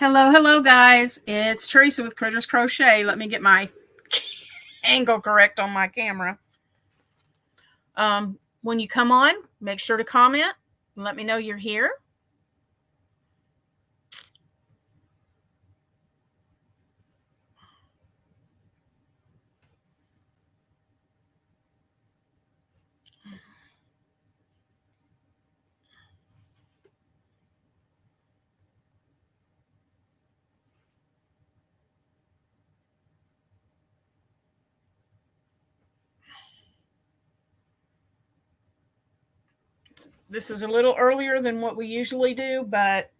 Hello, guys. It's Teresa with Critters Crochet. Let me get my angle correct on my camera. When you come on, make sure to comment and let me know you're here. This is a little earlier than what we usually do, but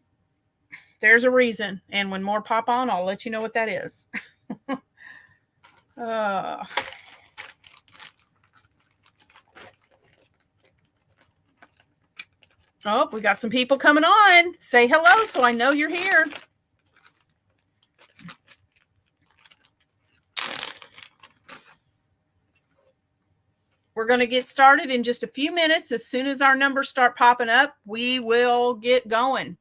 there's a reason. And when more pop on, I'll let you know what that is. uh, oh, we got some people coming on. Say hello so I know you're here. We're going to get started in just a few minutes. As soon as our numbers start popping up, we will get going.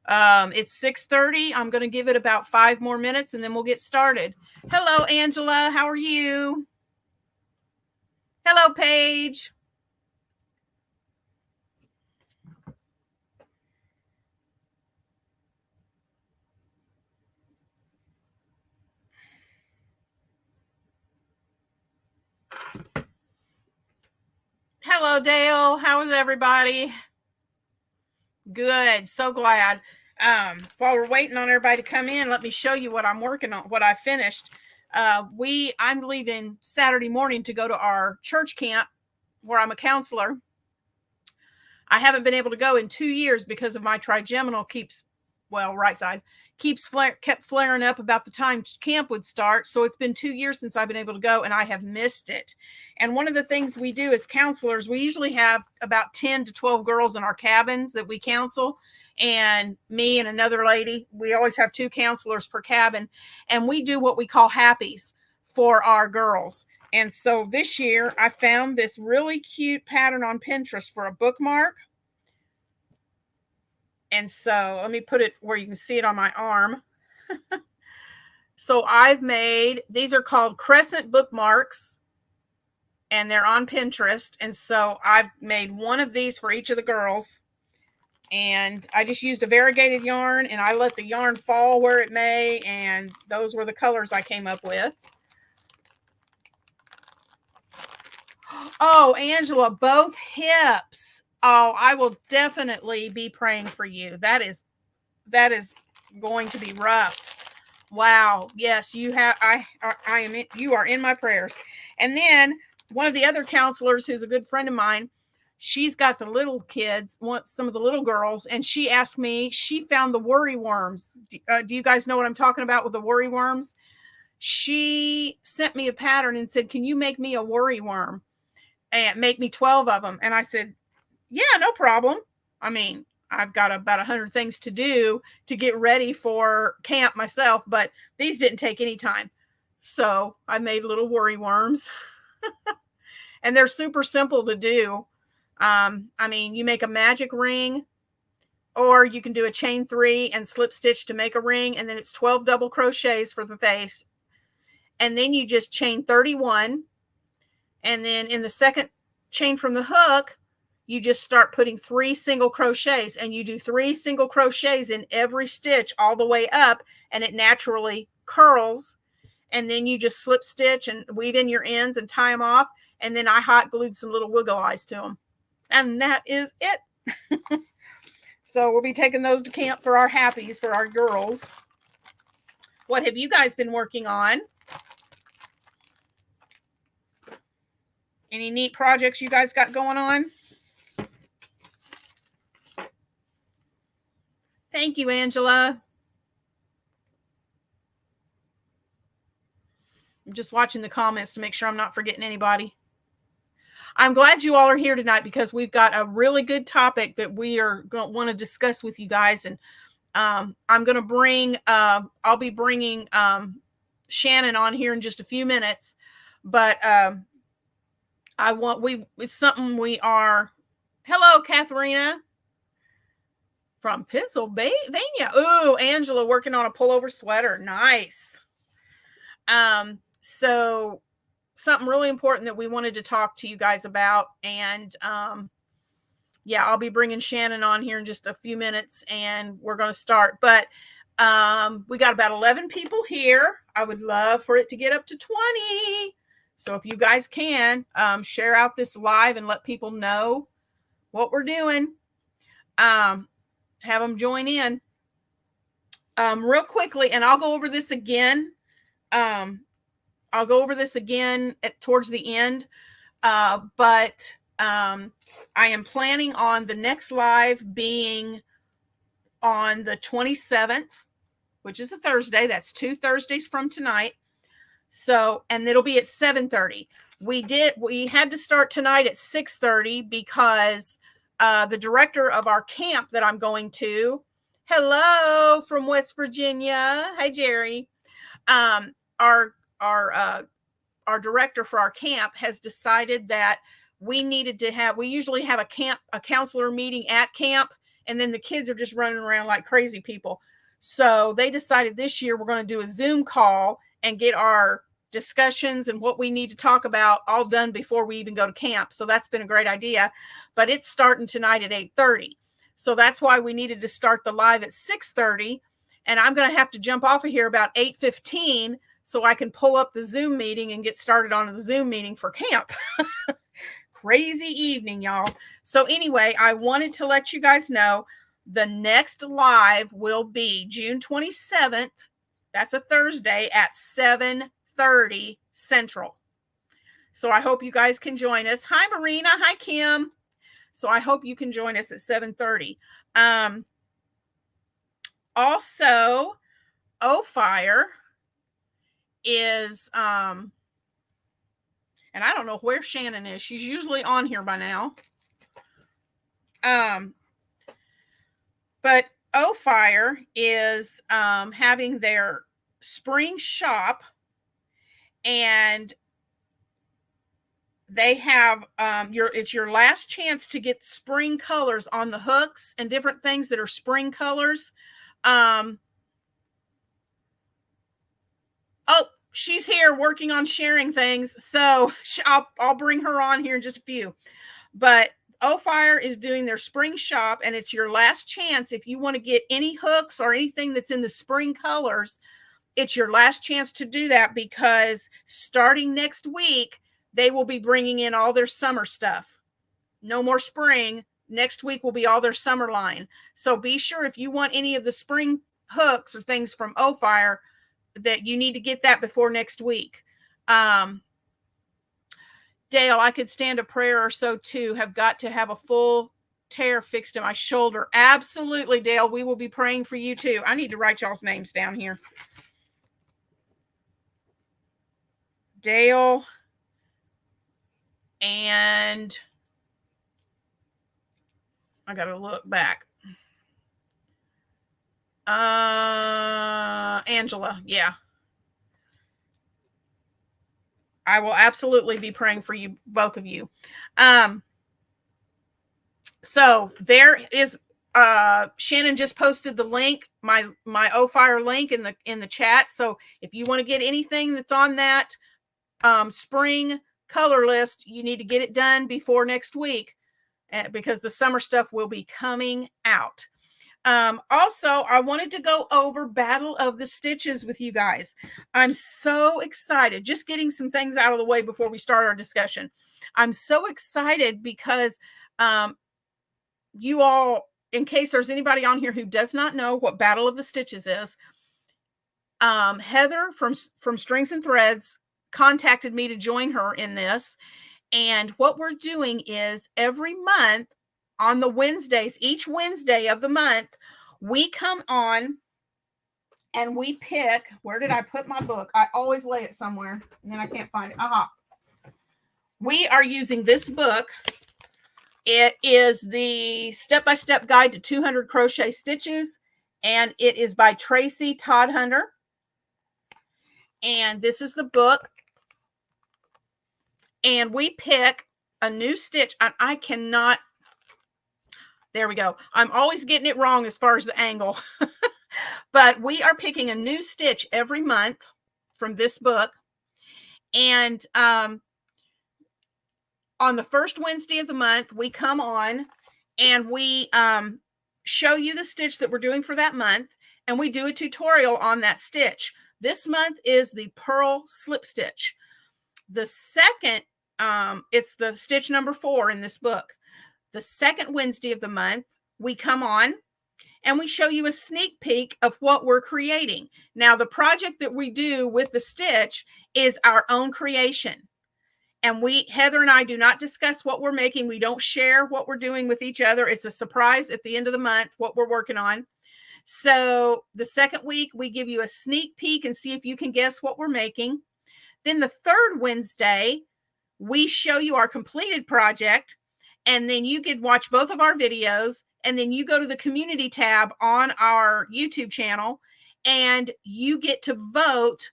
It's 6:30. I'm going to give it about 5 more minutes and then we'll get started. Hello, Angela. How are you? Hello, Paige. Hello, Dale. How is everybody? Good. So glad. While we're waiting on everybody to come in, let me show you what I'm working on, what I finished. I'm leaving Saturday morning to go to our church camp where I'm a counselor. I haven't been able to go in 2 years because of my trigeminal right side kept flaring up about the time camp would start. So it's been 2 years since I've been able to go and I have missed it. And one of the things we do as counselors, we usually have about 10 to 12 girls in our cabins that we counsel. And me and another lady, we always have 2 counselors per cabin. And we do what we call happies for our girls. And so this year I found this really cute pattern on Pinterest for a bookmark. And so let me put it where you can see it on my arm. So I've made, these are called crescent bookmarks and they're on Pinterest. And so I've made one of these for each of the girls. And I just used a variegated yarn and I let the yarn fall where it may. And those were the colors I came up with. Oh, Angela, both hips. Oh, I will definitely be praying for you. That is going to be rough. Wow. Yes, you have. You are in my prayers. And then one of the other counselors, who's a good friend of mine, she's got the little kids, some of the little girls, and she asked me. She found the worry worms. Do you guys know what I'm talking about with the worry worms? She sent me a pattern and said, "Can you make me a worry worm and make me 12 of them?" And I said, "Yeah, no problem." I mean, I've got about 100 things to do to get ready for camp myself, but these didn't take any time. So I made little worry worms and they're super simple to do. I mean, you make a magic ring or you can do a chain 3 and slip stitch to make a ring. And then it's 12 double crochets for the face. And then you just chain 31. And then in the second chain from the hook, you just start putting 3 single crochets and you do 3 single crochets in every stitch all the way up and it naturally curls. And then you just slip stitch and weave in your ends and tie them off. And then I hot glued some little wiggle eyes to them. And that is it. So we'll be taking those to camp for our happies, for our girls. What have you guys been working on? Any neat projects you guys got going on? Thank you, Angela. I'm just watching the comments to make sure I'm not forgetting anybody. I'm glad you all are here tonight because we've got a really good topic that we are going to want to discuss with you guys. And I'm going to bring, I'll be bringing Shannon on here in just a few minutes. But it's something we are. Hello, Katharina. From Pennsylvania. Ooh, Angela working on a pullover sweater. Nice. So something really important that we wanted to talk to you guys about. And yeah, I'll be bringing Shannon on here in just a few minutes and we're going to start. But we got about 11 people here. I would love for it to get up to 20. So if you guys can share out this live and let people know what we're doing, have them join in real quickly. And I'll go over this again. Towards the end. But I am planning on the next live being on the 27th, which is a Thursday. That's 2 Thursdays from tonight. So, and it'll be at 7:30. We had to start tonight at 6:30 because the director of our camp that I'm going to, hello from West Virginia. Hi, Jerry. Our director for our camp has decided that we usually have a counselor meeting at camp, and then the kids are just running around like crazy people. So they decided this year we're going to do a Zoom call and get our discussions and what we need to talk about all done before we even go to camp. So that's been a great idea, but it's starting tonight at 8:30. So that's why we needed to start the live at 6:30. And I'm going to have to jump off of here about 8:15 so I can pull up the Zoom meeting and get started on the Zoom meeting for camp. Crazy evening, y'all. So anyway, I wanted to let you guys know the next live will be June 27th. That's a Thursday at 7:30 Central. So I hope you guys can join us. Hi, Marina. Hi, Kim. So I hope you can join us at 7:30. Also, O-Fire is and I don't know where Shannon is. She's usually on here by now. But O-Fire is having their spring shop, and they have it's your last chance to get spring colors on the hooks and different things that are spring colors. Oh, she's here working on sharing things. So I'll bring her on here in just a few. But O-Fire is doing their spring shop, and it's your last chance. If you want to get any hooks or anything that's in the spring colors, it's your last chance to do that, because starting next week, they will be bringing in all their summer stuff. No more spring. Next week will be all their summer line. So be sure if you want any of the spring hooks or things from O-Fire, that you need to get that before next week. Dale, I could stand a prayer or so too. Have got to have a full tear fixed in my shoulder. Absolutely, Dale. We will be praying for you too. I need to write y'all's names down here. Dale and I got to look back. Angela. Yeah. I will absolutely be praying for you, both of you. So there is Shannon just posted the link, my O-Fire link in the chat. So if you want to get anything that's on that spring color list, you need to get it done before next week, because the summer stuff will be coming out. Also, I wanted to go over Battle of the Stitches with you guys. I'm so excited. Just getting some things out of the way before we start our discussion. I'm so excited because you all, in case there's anybody on here who does not know what Battle of the Stitches is, Heather from Strings and Threads contacted me to join her in this. And what we're doing is every month on the Wednesdays, each Wednesday of the month, we come on and we pick, where did I put my book? I always lay it somewhere and then I can't find it. Aha. We are using this book. It is the step-by-step guide to 200 crochet stitches, and it is by Tracy Todd Hunter. And this is the book. And we pick a new stitch. I cannot, There we go. I'm always getting it wrong as far as the angle. But we are picking a new stitch every month from this book. And on the first Wednesday of the month, we come on and we show you the stitch that we're doing for that month. And we do a tutorial on that stitch. This month is the purl slip stitch. The second, it's the stitch number 4 in this book. The second Wednesday of the month, we come on and we show you a sneak peek of what we're creating. Now, the project that we do with the stitch is our own creation. And Heather and I do not discuss what we're making. We don't share what we're doing with each other. It's a surprise at the end of the month, what we're working on. So the second week, we give you a sneak peek and see if you can guess what we're making. Then the third Wednesday, we show you our completed project. And then you can watch both of our videos. And then you go to the community tab on our YouTube channel and you get to vote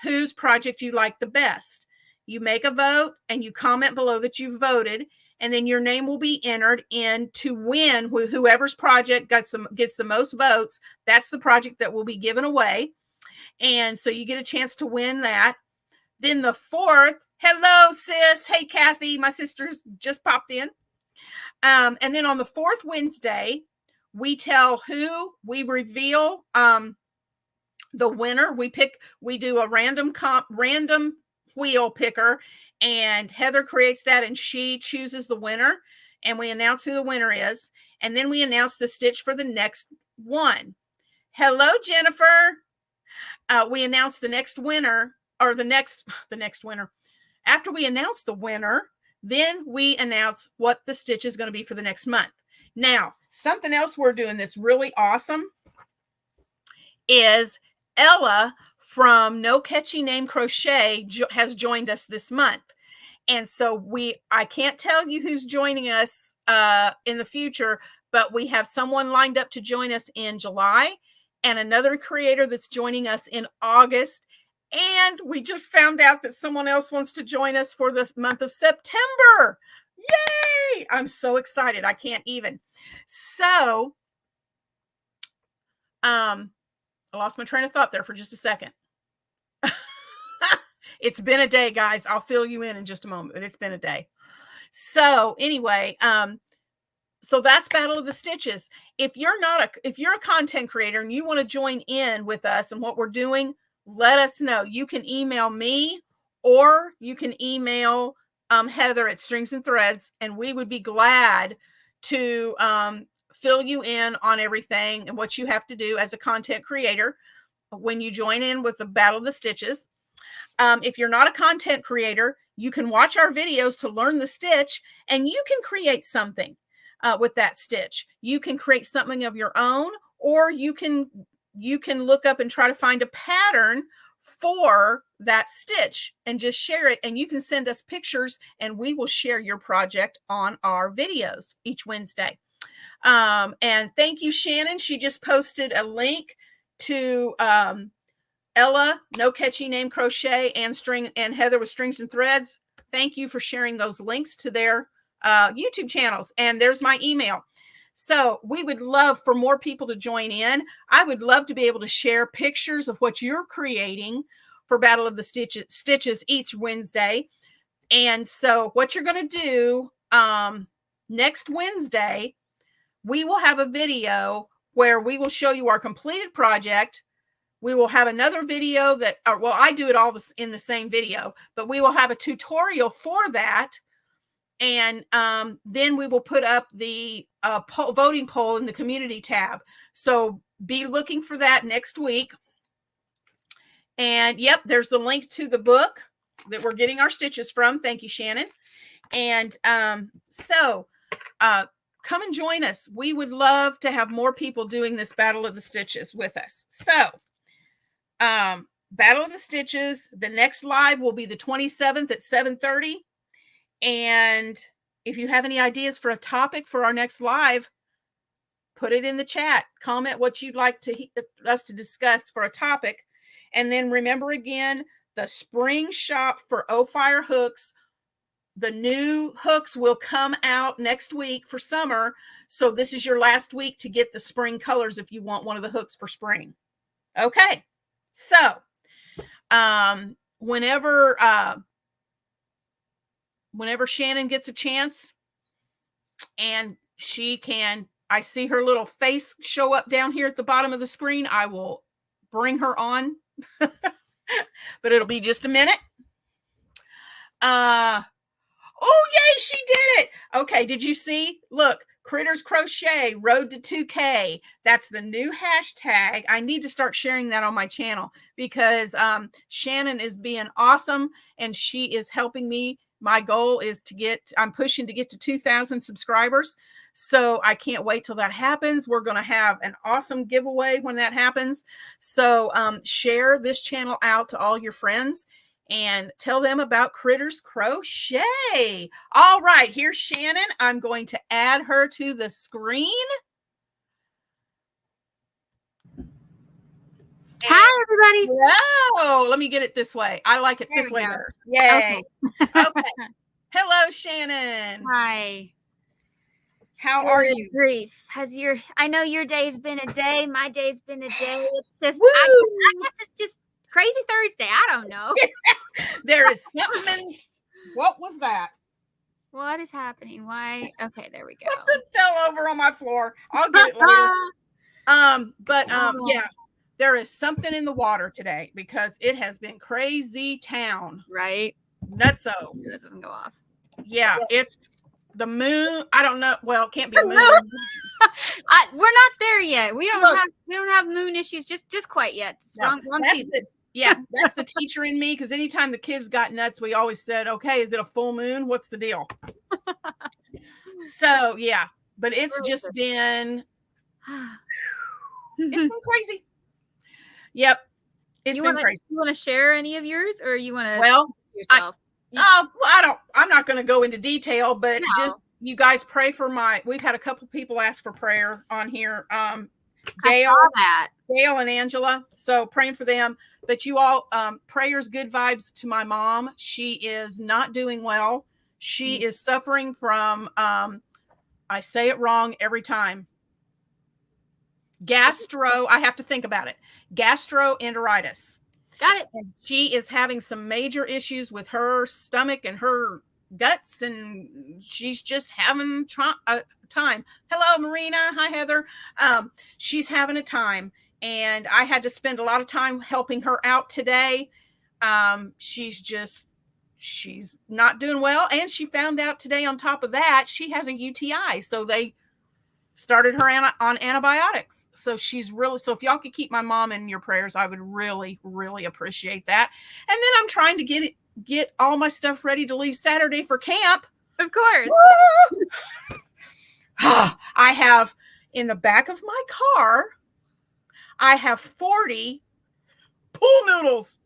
whose project you like the best. You make a vote and you comment below that you voted, and then your name will be entered in to win whoever's project gets the most votes. That's the project that will be given away. And so you get a chance to win that. Then the fourth, hello, sis. Hey, Kathy, my sister's just popped in. And then on the fourth Wednesday, we reveal the winner. We do a random wheel picker, and Heather creates that and she chooses the winner, and we announce who the winner is. And then we announce the stitch for the next one. Hello, Jennifer. We announce the next winner, or the next winner. After we announce the winner, then we announce what the stitch is going to be for the next month. Now, something else we're doing that's really awesome is Ella from No Catchy Name Crochet has joined us this month. And so I can't tell you who's joining us in the future, but we have someone lined up to join us in July and another creator that's joining us in August. And we just found out that someone else wants to join us for the month of September. Yay! I'm so excited. I can't even. So, I lost my train of thought there for just a second. It's been a day, guys. I'll fill you in just a moment, but it's been a day. So anyway, so that's Battle of the Stitches. If you're a content creator and you want to join in with us and what we're doing, let us know. You can email me or you can email Heather at Strings and Threads, and we would be glad to fill you in on everything and what you have to do as a content creator when you join in with the Battle of the Stitches. If you're not a content creator, you can watch our videos to learn the stitch, and you can create something with that stitch. You can create something of your own, or you can look up and try to find a pattern for that stitch and just share it. And you can send us pictures and we will share your project on our videos each Wednesday. And thank you, Shannon. She just posted a link to Ella, No Catchy Name Crochet, and Heather with Strings and Threads. Thank you for sharing those links to their YouTube channels. And there's my email. So we would love for more people to join in. I would love to be able to share pictures of what you're creating for Battle of the Stitches each Wednesday. And so what you're going to do next Wednesday, we will have a video where we will show you our completed project. We will have another video I do it all in the same video, but we will have a tutorial for that. And then we will put up the voting poll in the community tab. So be looking for that next week. And yep, there's the link to the book that we're getting our stitches from. Thank you, Shannon. And so come and join us. We would love to have more people doing this Battle of the Stitches with us. So Battle of the Stitches, the next live will be the 27th at 7:30. And if you have any ideas for a topic for our next live, put it in the chat. Comment what you'd like us to discuss for a topic. And then remember again, the spring shop for O Fire hooks, the new hooks will come out next week for summer. So this is your last week to get the spring colors if you want one of the hooks for spring. Okay. So whenever Shannon gets a chance and I see her little face show up down here at the bottom of the screen, I will bring her on. But it'll be just a minute. Oh, yay, she did it. Okay, did you see? Look, Critters Crochet, Road to 2K. That's the new hashtag. I need to start sharing that on my channel because Shannon is being awesome and she is helping me. My goal is I'm pushing to get to 2,000 subscribers. So I can't wait till that happens. We're going to have an awesome giveaway when that happens. So share this channel out to all your friends and tell them about Critters Crochet. All right, here's Shannon. I'm going to add her to the screen. Hi, everybody. Whoa, let me get it this way. I like it this way better. Yay. Okay. Hello, Shannon. Hi. How are you? Grief. I know your day's been a day. My day's been a day. It's just, I guess it's just crazy Thursday. I don't know. There is something. What was that? What is happening? Why? Okay, there we go. Something fell over on my floor. I'll get it later. Yeah, there is something in the water today because it has been crazy town. Right. Nutso. That doesn't go off. Yeah, it's the moon. I don't know. Well, it can't be a moon. We're not there yet. We don't have moon issues just quite yet. It's wrong season. That's the teacher in me, because anytime the kids got nuts, we always said, okay, is it a full moon? What's the deal? So, yeah, but it's just been, it's been crazy. Yep. It's been crazy. You want to share any of yours, or you want to yourself? I'm not going to go into detail, but just you guys pray for we've had a couple people ask for prayer on here. Dale and Angela. So praying for them, but you all, prayers, good vibes to my mom. She is not doing well. She is suffering from, I say it wrong every time. I have to think about it. Gastroenteritis. Got it. And she is having some major issues with her stomach and her guts, and she's just having a time. Hello, Marina. Hi, Heather. She's having a time, and I had to spend a lot of time helping her out today. She's not doing well, and she found out today on top of that she has a UTI, so they started her on antibiotics. So so if y'all could keep my mom in your prayers, I would really, really appreciate that. And then I'm trying to get all my stuff ready to leave Saturday for camp. Of course. I have in the back of my car, I have 40 pool noodles.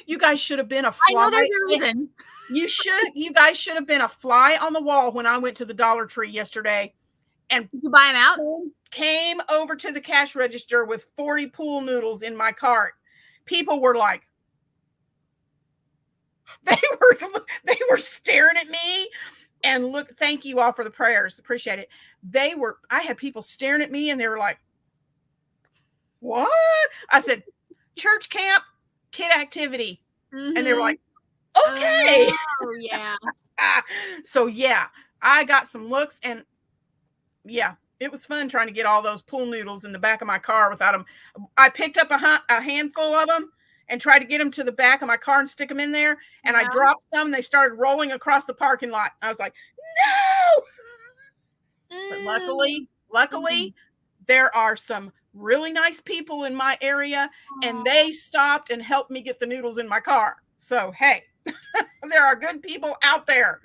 You guys should have been a fly. I know there's a reason. You guys should have been a fly on the wall when I went to the Dollar Tree yesterday. And did you buy them out? Came over to the cash register with 40 pool noodles in my cart. People were like, they were staring at me. And look, thank you all for the prayers. Appreciate it. I had people staring at me and they were like, what? I said, church camp, kid activity. Mm-hmm. And they were like, okay. Oh, yeah. So, yeah, I got some looks, and yeah, it was fun trying to get all those pool noodles in the back of my car without them. I picked up a handful of them and tried to get them to the back of my car and stick them in there. And I dropped some, and they started rolling across the parking lot. I was like, no. But luckily, there are some really nice people in my area, and they stopped and helped me get the noodles in my car. So, hey, there are good people out there.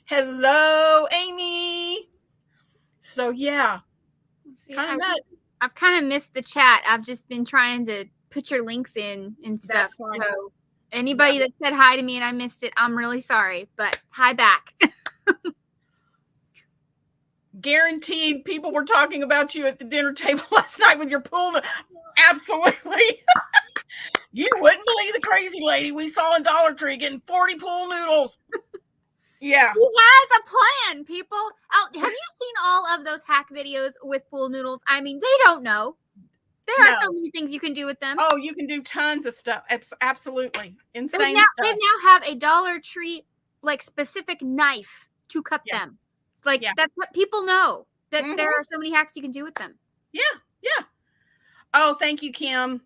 Hello, Amy. So, yeah. See, I've kind of missed the chat. I've just been trying to put your links in and stuff. So anybody that said hi to me and I missed it, I'm really sorry, but hi back. Guaranteed people were talking about you at the dinner table last night with your pool. Absolutely. You wouldn't believe the crazy lady we saw in Dollar Tree getting 40 pool noodles. Yeah. He has a plan, people. Have you seen all of those hack videos with pool noodles? I mean, they don't know. There are so many things you can do with them. Oh, you can do tons of stuff. Absolutely. Insane stuff. They now have a Dollar Tree, like, specific knife to cut them. It's like, that's what people know. That there are so many hacks you can do with them. Yeah. Oh, thank you, Kim.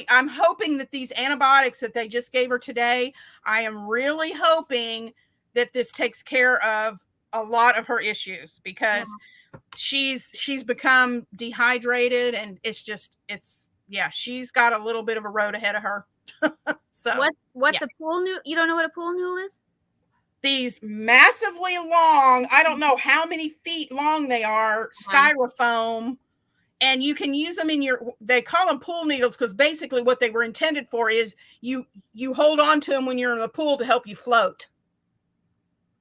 I'm hoping that these antibiotics that they just gave her today, I am really hoping that this takes care of a lot of her issues, because she's become dehydrated, and she's got a little bit of a road ahead of her. So what's a pool noodle? You don't know what a pool noodle is? These massively long, I don't know how many feet long they are, styrofoam. And you can use them they call them pool needles, because basically what they were intended for is you hold on to them when you're in the pool to help you float.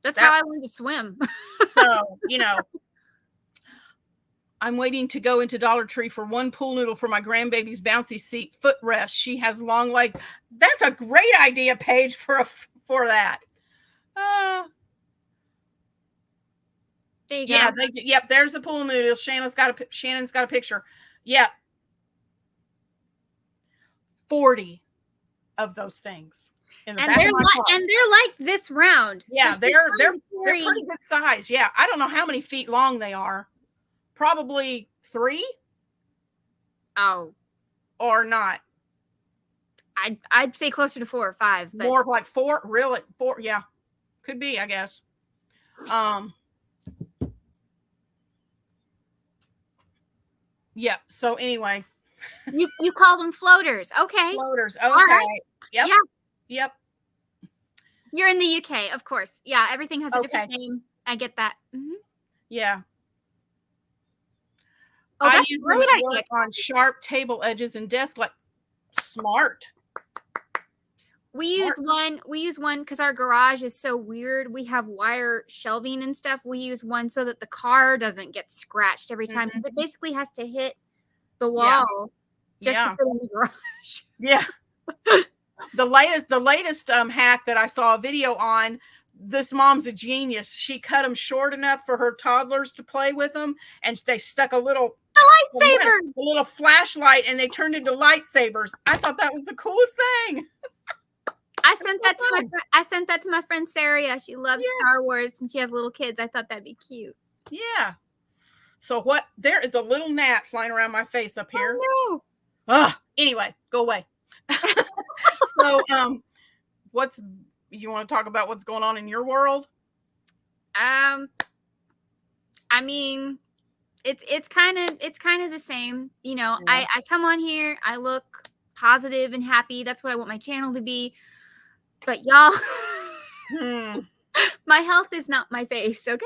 That's how I learned to swim. So, I'm waiting to go into Dollar Tree for one pool noodle for my grandbaby's bouncy seat footrest. She has long legs. That's a great idea, Paige, for that. There you go. Yeah, there's the pool noodles. Shannon's got a picture. Yeah. 40 of those things. And they're like this round. Yeah, they're pretty good size. Yeah, I don't know how many feet long they are. Probably 3. Oh, or not? I'd say closer to 4 or 5. But more of like 4. Really, 4? Yeah, could be. I guess. Yeah. So anyway, you call them floaters, okay? Floaters. Okay. Right. Yep. Yeah. Yep. You're in the UK, of course. Yeah, everything has a different name. I get that. Yeah. Oh, I use them at work on sharp table edges and desk. Like, smart. We use one because our garage is so weird. We have wire shelving and stuff. We use one so that the car doesn't get scratched every time, because it basically has to hit the wall just to fit in the garage. Yeah. The latest hack that I saw a video on, this mom's a genius. She cut them short enough for her toddlers to play with them, and they stuck a little flashlight, and they turned into lightsabers. I thought that was the coolest thing. I sent that to my friend Sarah. She loves Star Wars, and she has little kids. I thought that'd be cute. Yeah. So what? There is a little gnat flying around my face up here. Oh, no. Anyway, go away. So, you want to talk about what's going on in your world? I mean, it's kind of the same. I come on here, I look positive and happy. That's what I want my channel to be. But y'all, my health is not my face, okay?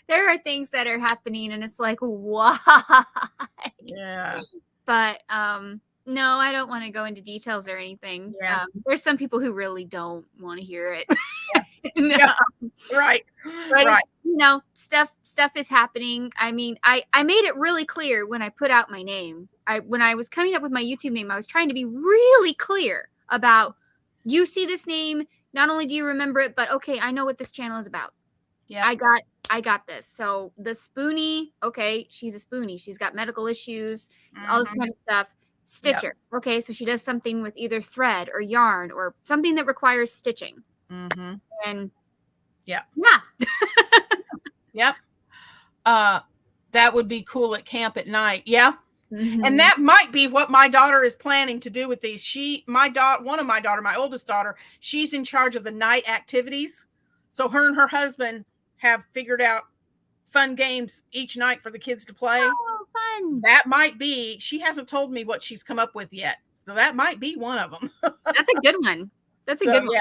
There are things that are happening, and it's like, why? Yeah. But no, I don't want to go into details or anything. Yeah. There's some people who really don't want to hear it. Yeah. Right. But right. Stuff is happening. I mean, I made it really clear when I put out my name. When I was coming up with my YouTube name, I was trying to be really clear about, you see this name, not only do you remember it, but okay, I know what this channel is about. Yeah. I got this. So the Spoonie, okay, she's a Spoonie. She's got medical issues, all this kind of stuff. Stitcher. Yep. Okay, so she does something with either thread or yarn or something that requires stitching. And yeah. Yep. That would be cool at camp at night. Yeah. And that might be what my daughter is planning to do with these. My oldest daughter, she's in charge of the night activities. So her and her husband have figured out fun games each night for the kids to play. Oh, fun. That might be, she hasn't told me what she's come up with yet. So that might be one of them. That's a good one. That's a good one.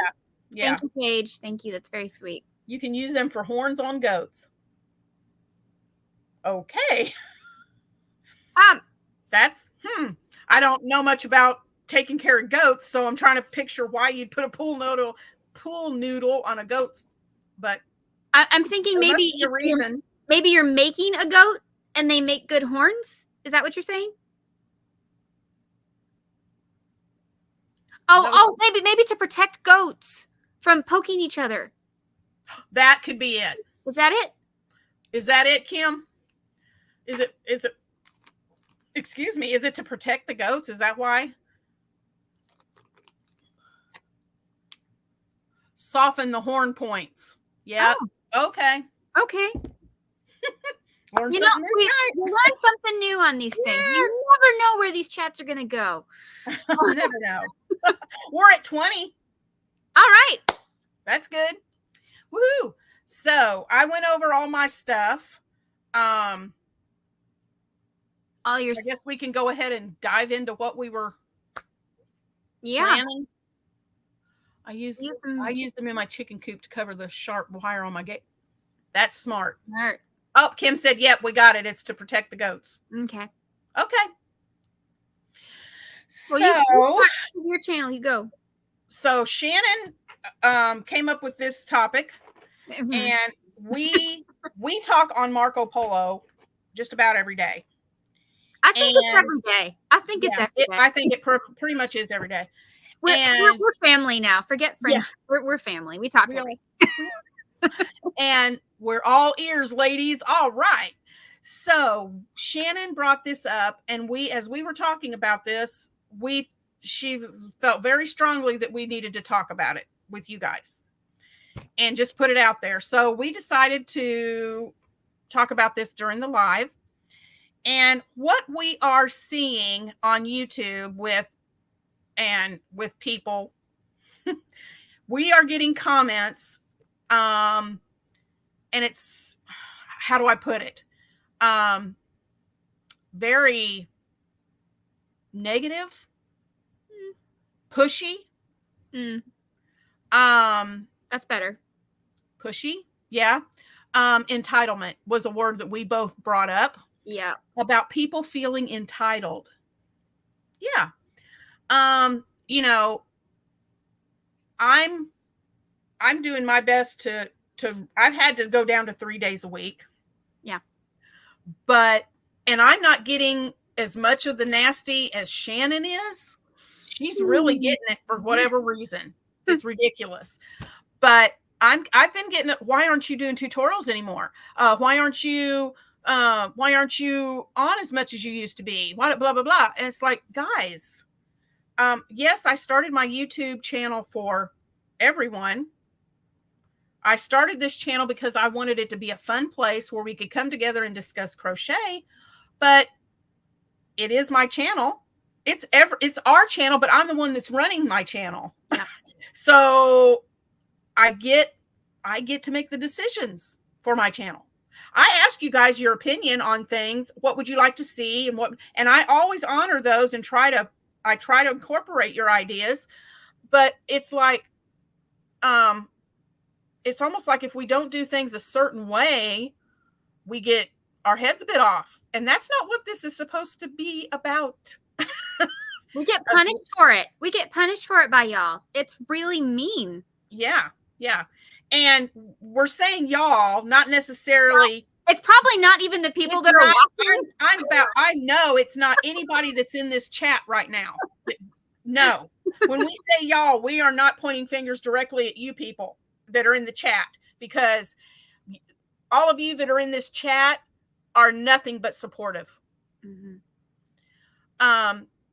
Yeah. Thank you, Paige. Thank you. That's very sweet. You can use them for horns on goats. Okay. That's, I don't know much about taking care of goats, so I'm trying to picture why you'd put a pool noodle on a goat. But I'm thinking maybe you're making a goat and they make good horns. Is that what you're saying? Maybe to protect goats from poking each other. That could be it. Is that it? Is that it, Kim? Is it excuse me, is it to protect the goats? Is that why? Soften the horn points. Yeah. Oh. Okay. Okay. Learn we learn something new on these things. Yes. You never know where these chats are going to go. Never know. We're at 20. All right. That's good. Woohoo. So I went over all my stuff. I guess we can go ahead and dive into what we were planning. I used them in my chicken coop to cover the sharp wire on my gate. That's smart. Smart. Oh, Kim said, yep, we got it. It's to protect the goats. Okay. Well, it's your channel. You go. So Shannon came up with this topic, and we talk on Marco Polo just about every day. I think it's every day. I think it's every day. I think it pretty much is every day. We're family now. Forget friendship. Yeah. We're family. We talk. And we're all ears, ladies. All right. So Shannon brought this up, and as we were talking about this, she felt very strongly that we needed to talk about it with you guys and just put it out there. So we decided to talk about this during the live. And what we are seeing on YouTube with people, we are getting comments, and it's, how do I put it? Very negative, pushy. That's better. Pushy. Yeah. Entitlement was a word that we both brought up. Yeah. About people feeling entitled. Yeah. You know, I'm doing my best to I've had to go down to 3 days a week. Yeah. And I'm not getting as much of the nasty as Shannon is. She's really getting it for whatever reason. It's ridiculous. But I've been getting it. Why aren't you doing tutorials anymore? Why aren't you on as much as you used to be? Blah, blah, blah, blah. And it's like, guys, yes, I started my YouTube channel for everyone. I started this channel because I wanted it to be a fun place where we could come together and discuss crochet, but it is my channel. It's our channel, but I'm the one that's running my channel. Yeah. So I get to make the decisions for my channel. I ask you guys your opinion on things. What would you like to see? And I always honor those and try to incorporate your ideas. But it's like, it's almost like if we don't do things a certain way, we get our heads a bit off. And that's not what this is supposed to be about. We get punished for it. We get punished for it by y'all. It's really mean. Yeah. Yeah. And we're saying y'all, not necessarily. It's probably not even the people that are watching. I know it's not anybody that's in this chat right now. No. When we say y'all, we are not pointing fingers directly at you people that are in the chat, because all of you that are in this chat are nothing but supportive. Mm-hmm.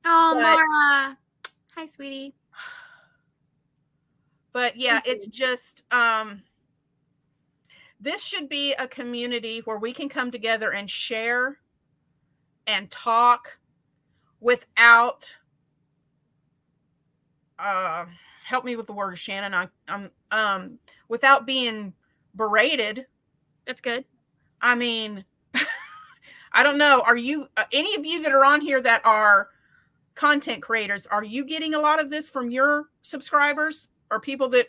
Mara. Hi, sweetie. But yeah, it's just, this should be a community where we can come together and share and talk without, help me with the word, Shannon. I'm without being berated. That's good. I mean, I don't know. Are you, any of you that are on here that are content creators, are you getting a lot of this from your subscribers or people that,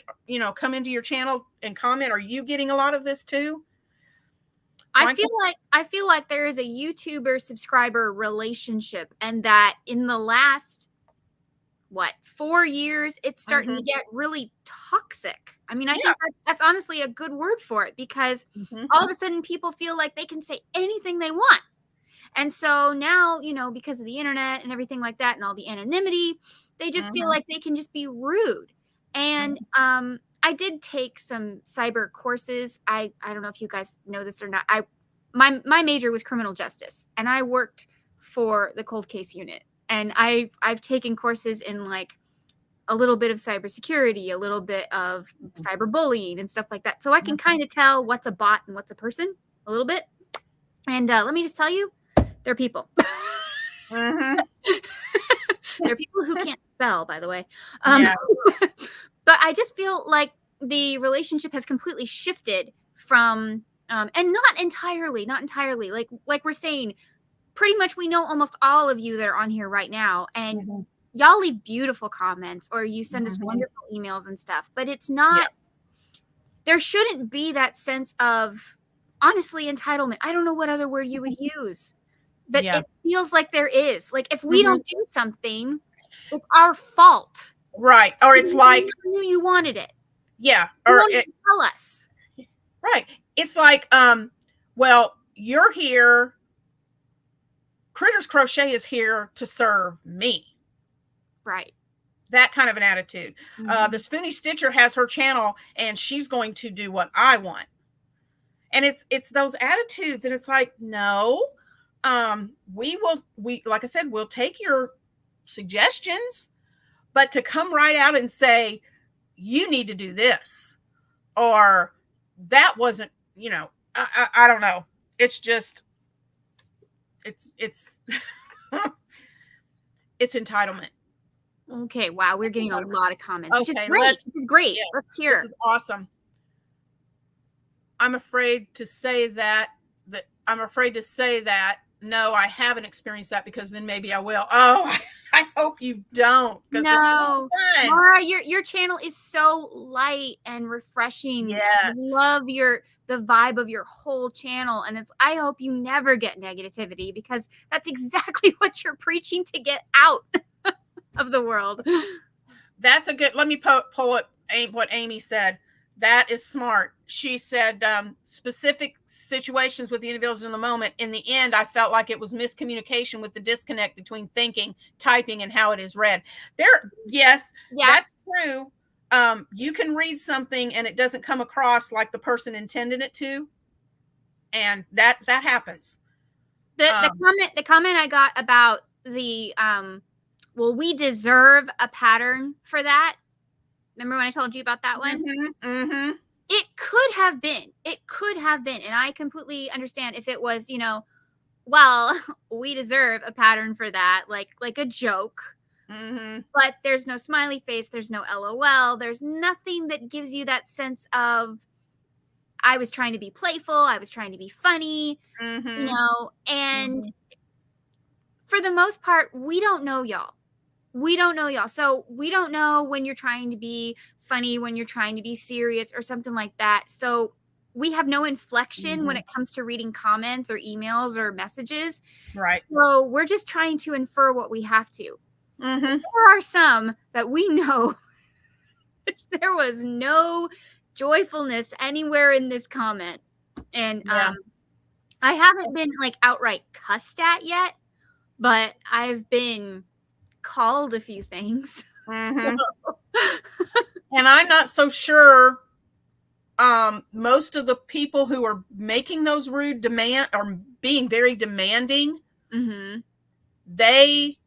come into your channel and comment? Are you getting a lot of this too? I feel like there is a YouTuber subscriber relationship, and that in the last 4 years, it's starting to get really toxic. I mean, I think that's honestly a good word for it, because all of a sudden people feel like they can say anything they want. And so now, because of the internet and everything like that and all the anonymity, they just feel like they can just be rude. And I did take some cyber courses. I don't know if you guys know this or not. My major was criminal justice, and I worked for the cold case unit. And I've taken courses in like a little bit of cybersecurity, a little bit of cyberbullying and stuff like that. So I can kind of tell what's a bot and what's a person a little bit. And let me just tell you, they're people. They're people who can't spell, by the way. But I just feel like the relationship has completely shifted from, and not entirely, like we're saying, pretty much we know almost all of you that are on here right now. And y'all leave beautiful comments or you send us wonderful emails and stuff, but it's not, there shouldn't be that sense of, honestly, entitlement. I don't know what other word you would use, but it feels like there is. Like if we don't do something, it's our fault. Right. Or it's like, you knew you wanted it. Yeah. Or tell us. Right. It's like, well, you're here. Critters Crochet is here to serve me. Right. That kind of an attitude. The Spoony Stitcher has her channel and she's going to do what I want. And it's those attitudes. And it's like, no, we like I said, we'll take your suggestions, but to come right out and say, you need to do this, or that wasn't, I don't know. It's just, it's it's entitlement. Okay. Wow. We're getting a lot of comments, which is great. This is great. Yeah, let's hear. This is awesome. I'm afraid to say that no, I haven't experienced that, because then maybe I will. Oh, I hope you don't. No, Mara, your channel is so light and refreshing. Yes. I love the vibe of your whole channel. And I hope you never get negativity, because that's exactly what you're preaching to get out of the world. That's a good, let me pull up what Amy said. That is smart. She said, specific situations with the individuals in the moment. In the end, I felt like it was miscommunication with the disconnect between thinking, typing, and how it is read. Yes, that's true. You can read something and it doesn't come across like the person intended it to. And that happens. The comment I got about the, well, we deserve a pattern for that. Remember when I told you about that one? It could have been. And I completely understand if it was, well, we deserve a pattern for that, like a joke. But there's no smiley face. There's no LOL. There's nothing that gives you that sense of, I was trying to be playful. I was trying to be funny, and for the most part, we don't know y'all. So we don't know when you're trying to be funny, when you're trying to be serious or something like that. So we have no inflection when it comes to reading comments or emails or messages. Right. So we're just trying to infer what we have to. There are some that we know there was no joyfulness anywhere in this comment. And I haven't been like outright cussed at yet, but I've been called a few things. And I'm not so sure most of the people who are making those rude demand or being very demanding, they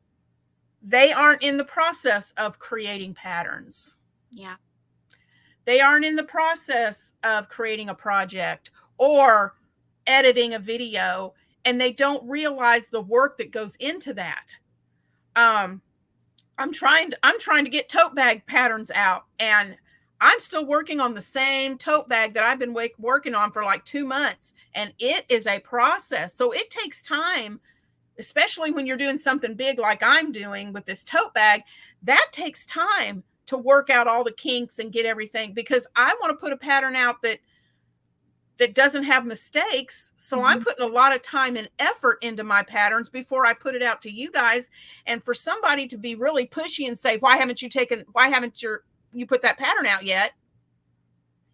aren't in the process of creating patterns. Yeah. They aren't in the process of creating a project or editing a video, and they don't realize the work that goes into that. I'm trying to get tote bag patterns out, and I'm still working on the same tote bag that I've been working on for like 2 months, and it is a process. So it takes time, especially when you're doing something big like I'm doing with this tote bag. That takes time to work out all the kinks and get everything, because I want to put a pattern out that doesn't have mistakes. So I'm putting a lot of time and effort into my patterns before I put it out to you guys. And for somebody to be really pushy and say, why haven't you put that pattern out yet?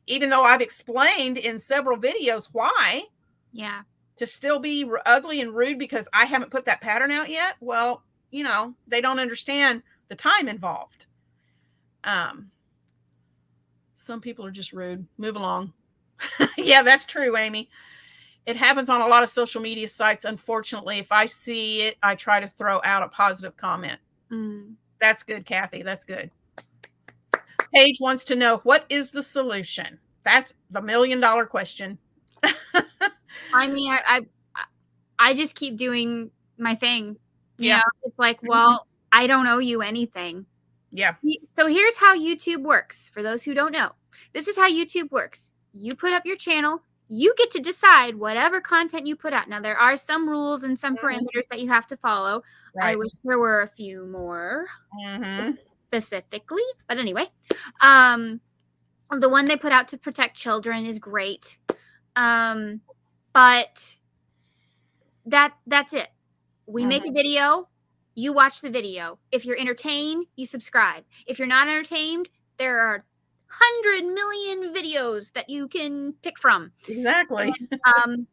Even though I've explained in several videos why. Yeah. to still be ugly and rude because I haven't put that pattern out yet, well, they don't understand the time involved. Some people are just rude. Move along. Yeah, that's true, Amy. It happens on a lot of social media sites. Unfortunately, if I see it, I try to throw out a positive comment. That's good, Kathy. That's good. Paige wants to know, what is the solution? That's the $1 million question. I mean, I just keep doing my thing. Yeah. It's like, well, I don't owe you anything. Yeah. So here's how YouTube works. For those who don't know, this is how YouTube works. You put up your channel. You get to decide whatever content you put out. Now, there are some rules and some parameters that you have to follow. Right. I wish there were a few more specifically. But anyway, the one they put out to protect children is great. But that's it. We make a video. You watch the video. If you're entertained, you subscribe. If you're not entertained, there are 100 million videos that you can pick from. Exactly. And,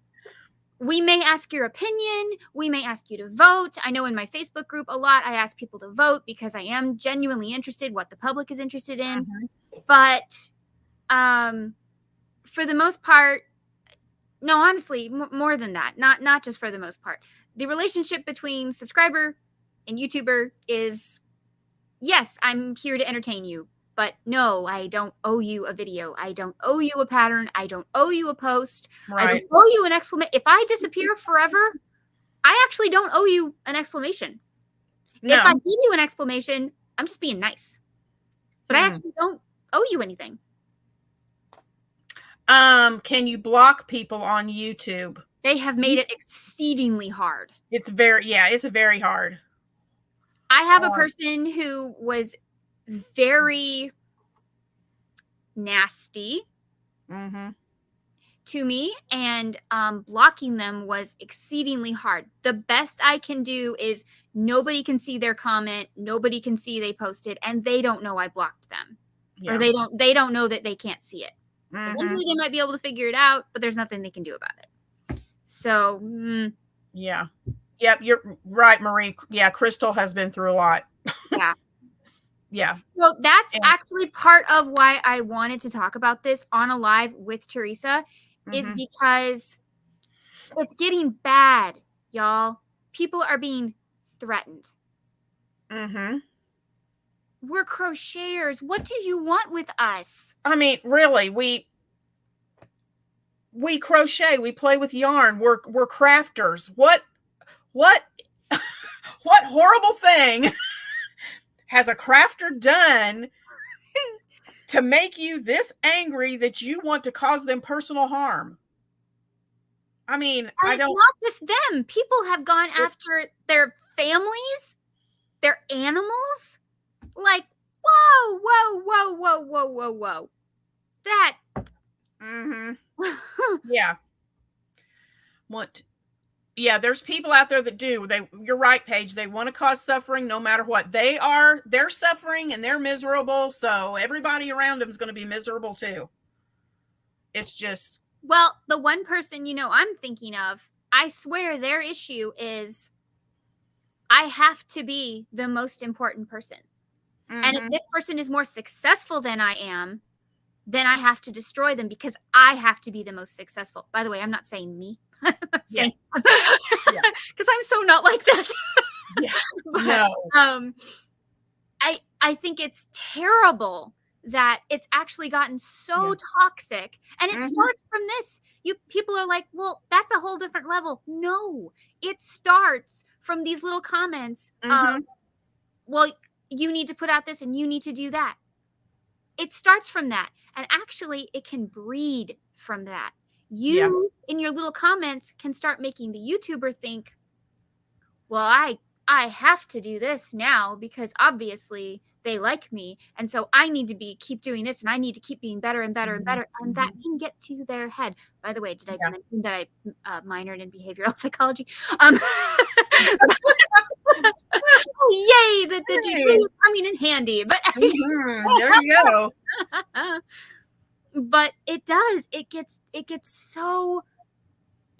we may ask your opinion. We may ask you to vote. I know in my Facebook group a lot, I ask people to vote because I am genuinely interested what the public is interested in. But for the most part, no, honestly, more than that. Not just for the most part. The relationship between subscriber and YouTuber is, yes, I'm here to entertain you, but no, I don't owe you a video. I don't owe you a pattern. I don't owe you a post. Right. I don't owe you an exclamation. If I disappear forever, I actually don't owe you an exclamation. No. If I give you an exclamation, I'm just being nice. But I actually don't owe you anything. Can you block people on YouTube? They have made it exceedingly hard. It's very hard. I have a person who was very nasty to me, and blocking them was exceedingly hard. The best I can do is nobody can see their comment, nobody can see they posted, and they don't know I blocked them. Yeah. Or they don't know that they can't see it. Eventually they might be able to figure it out, but there's nothing they can do about it. So yeah. Yep, you're right, Marie. Yeah, Crystal has been through a lot. Yeah. Yeah. So that's actually part of why I wanted to talk about this on a live with Teresa, is because it's getting bad, y'all. People are being threatened. We're crocheters. What do you want with us? I mean, really, we crochet, we play with yarn, we're crafters. What horrible thing has a crafter done to make you this angry that you want to cause them personal harm? I mean, and it's not just them. People have gone after their families, their animals. Like, whoa. That. Yeah. Yeah, there's people out there that do. You're right, Paige. They want to cause suffering no matter what. They're suffering and they're miserable. So everybody around them is going to be miserable too. It's just. Well, the one person, I'm thinking of, I swear their issue is I have to be the most important person. And if this person is more successful than I am, then I have to destroy them because I have to be the most successful. By the way, I'm not saying me. Because I'm so not like that. But, no. I think it's terrible that it's actually gotten so toxic. And it starts from this. People are like, well, that's a whole different level. No, it starts from these little comments. Well, you need to put out this and you need to do that. It starts from that. And actually, it can breed from that. You, in your little comments, can start making the YouTuber think, well, I have to do this now because obviously they like me. And so I need to keep doing this and I need to keep being better and better and better. And that can get to their head. By the way, did I mention that I minored in behavioral psychology? Oh, yay! The degree is coming in handy. But there you go. But it does. It gets so.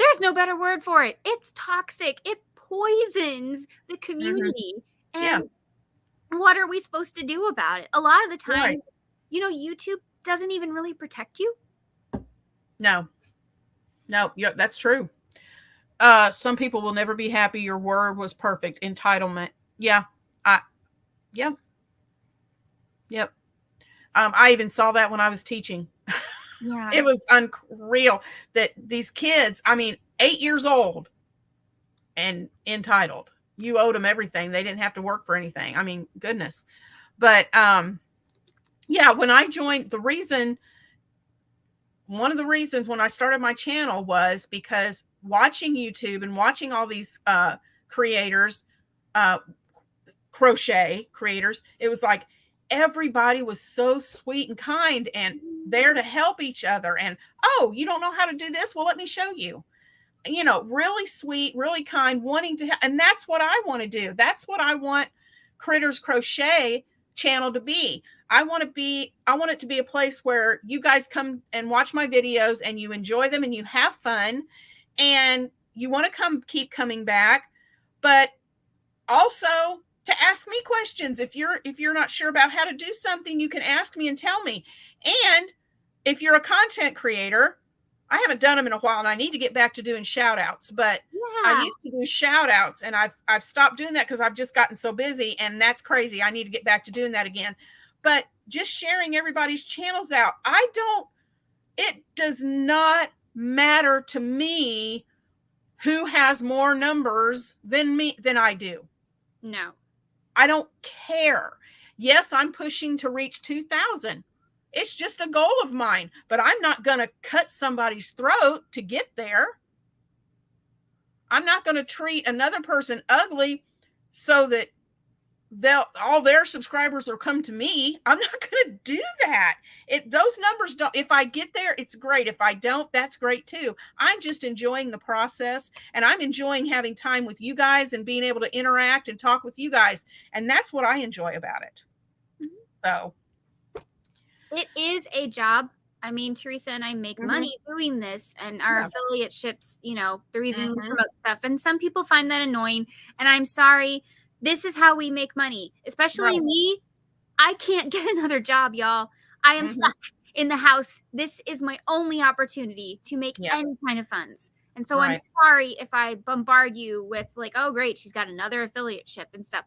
There's no better word for it. It's toxic. It poisons the Hmm. community. Yeah. And what are we supposed to do about it? A lot of the Right. times, YouTube doesn't even really protect you. No. No. Yeah, that's true. Some people will never be happy. Your word was perfect. Entitlement. Yeah. I. Yeah. Yep. I even saw that when I was teaching. Yeah. It was unreal that these kids, I mean, 8 years old and entitled. You owed them everything. They didn't have to work for anything. I mean, goodness. But yeah, when I joined, one of the reasons when I started my channel was because watching YouTube and watching all these creators, uh, crochet creators, it was like everybody was so sweet and kind and there to help each other. And, oh, you don't know how to do this? Well, let me show you. Really sweet, really kind, wanting to, and that's what I want to do. That's what I want Critters Crochet channel to be. I want it to be a place where you guys come and watch my videos and you enjoy them and you have fun and you want to keep coming back, but also to ask me questions. If you're not sure about how to do something, you can ask me and tell me. And if you're a content creator, I haven't done them in a while and I need to get back to doing shout outs, but I Yeah. used to do shout outs and I've stopped doing that because I've just gotten so busy, and that's crazy. I need to get back to doing that again. But just sharing everybody's channels out, it does not matter to me who has more numbers than I do. No. I don't care. Yes, I'm pushing to reach 2,000. It's just a goal of mine, but I'm not going to cut somebody's throat to get there. I'm not going to treat another person ugly so that all their subscribers will come to me. I'm not going to do that. Those numbers don't, if I get there, it's great. If I don't, that's great too. I'm just enjoying the process, and I'm enjoying having time with you guys and being able to interact and talk with you guys. And that's what I enjoy about it. Mm-hmm. So it is a job. I mean, Teresa and I make money doing this, and our affiliate ships, the reason we promote stuff. And some people find that annoying. And I'm sorry. This is how we make money, especially me. I can't get another job, y'all. I am stuck in the house. This is my only opportunity to make any kind of funds. And so I'm sorry if I bombard you with like, oh, great, she's got another affiliate ship and stuff.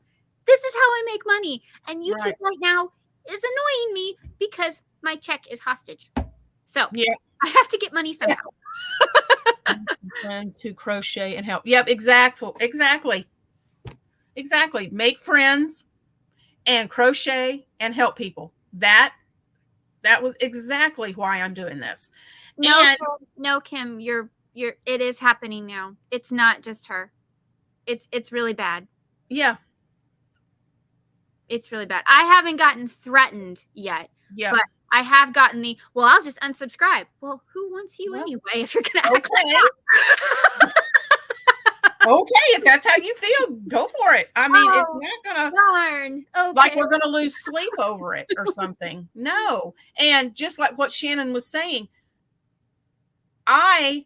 This is how I make money. And YouTube right now is annoying me because my check is hostage. So I have to get money somehow. Friends who crochet and help. Yep, exactly. Make friends and crochet and help people. That was exactly why I'm doing this. No, Kim, it is happening now. It's not just her. It's really bad. Yeah. It's really bad. I haven't gotten threatened yet. Yeah. But I have gotten I'll just unsubscribe. Well, who wants you anyway if you're going to act like that? Okay, if that's how you feel, go for it. I mean, it's not going to darn. Okay. Like we're going to lose sleep over it or something. No. And just like what Shannon was saying, I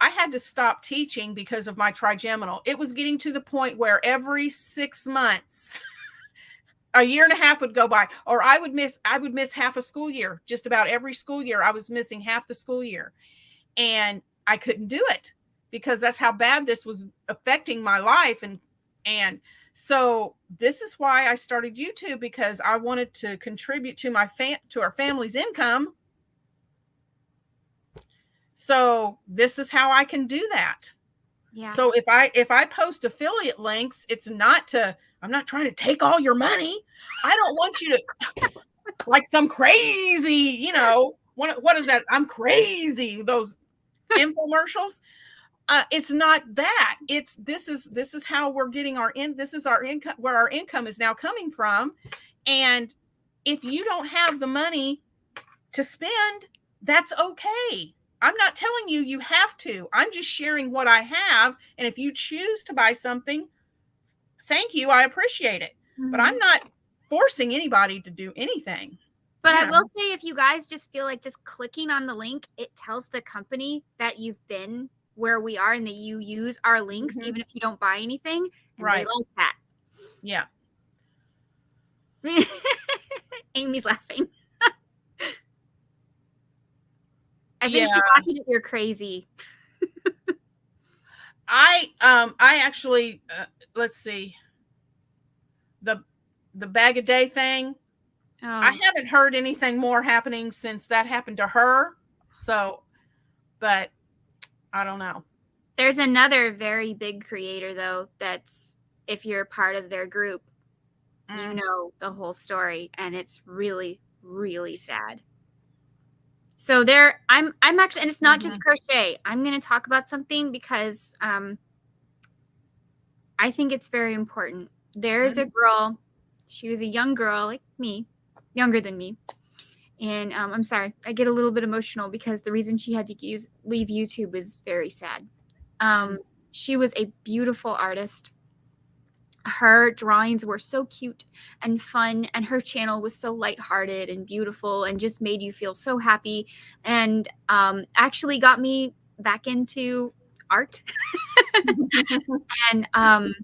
had to stop teaching because of my trigeminal. It was getting to the point where every 6 months a year and a half would go by, or I would miss half a school year. Just about every school year I was missing half the school year, and I couldn't do it because that's how bad this was affecting my life. And so this is why I started YouTube, because I wanted to contribute to our family's income. So this is how I can do that. Yeah. So if I post affiliate links, it's not I'm not trying to take all your money. I don't want you to like some crazy, what is that? I'm crazy. Those infomercials. It's not that. This is how we're getting this is our income, where our income is now coming from. And if you don't have the money to spend, that's okay. I'm not telling you have to. I'm just sharing what I have. And if you choose to buy something, thank you. I appreciate it. But I'm not forcing anybody to do anything. But I will say, if you guys just feel like just clicking on the link, it tells the company that you've been where we are and that you use our links, Mhm. even if you don't buy anything. And they Right. like that. Yeah. Amy's laughing. I think Yeah. she's laughing at you're crazy. I actually let's see, the bag a day thing. I Oh, haven't heard anything more happening since that happened to her. So, but I don't know. there's another very big creator though that's, if you're part of their group, you Mm. know the whole story, and it's really, really sad. So there, I'm actually, and it's not just Mhm. crochet. I'm going to talk about something because I think it's very important. There's a Mhm. girl. She was a young girl like me, younger than me. And I'm sorry, I get a little bit emotional because the reason she had to leave YouTube is very sad. Mm. She was a beautiful artist. Her drawings were so cute and fun, and her channel was so lighthearted and beautiful and just made you feel so happy, and actually got me back into art. And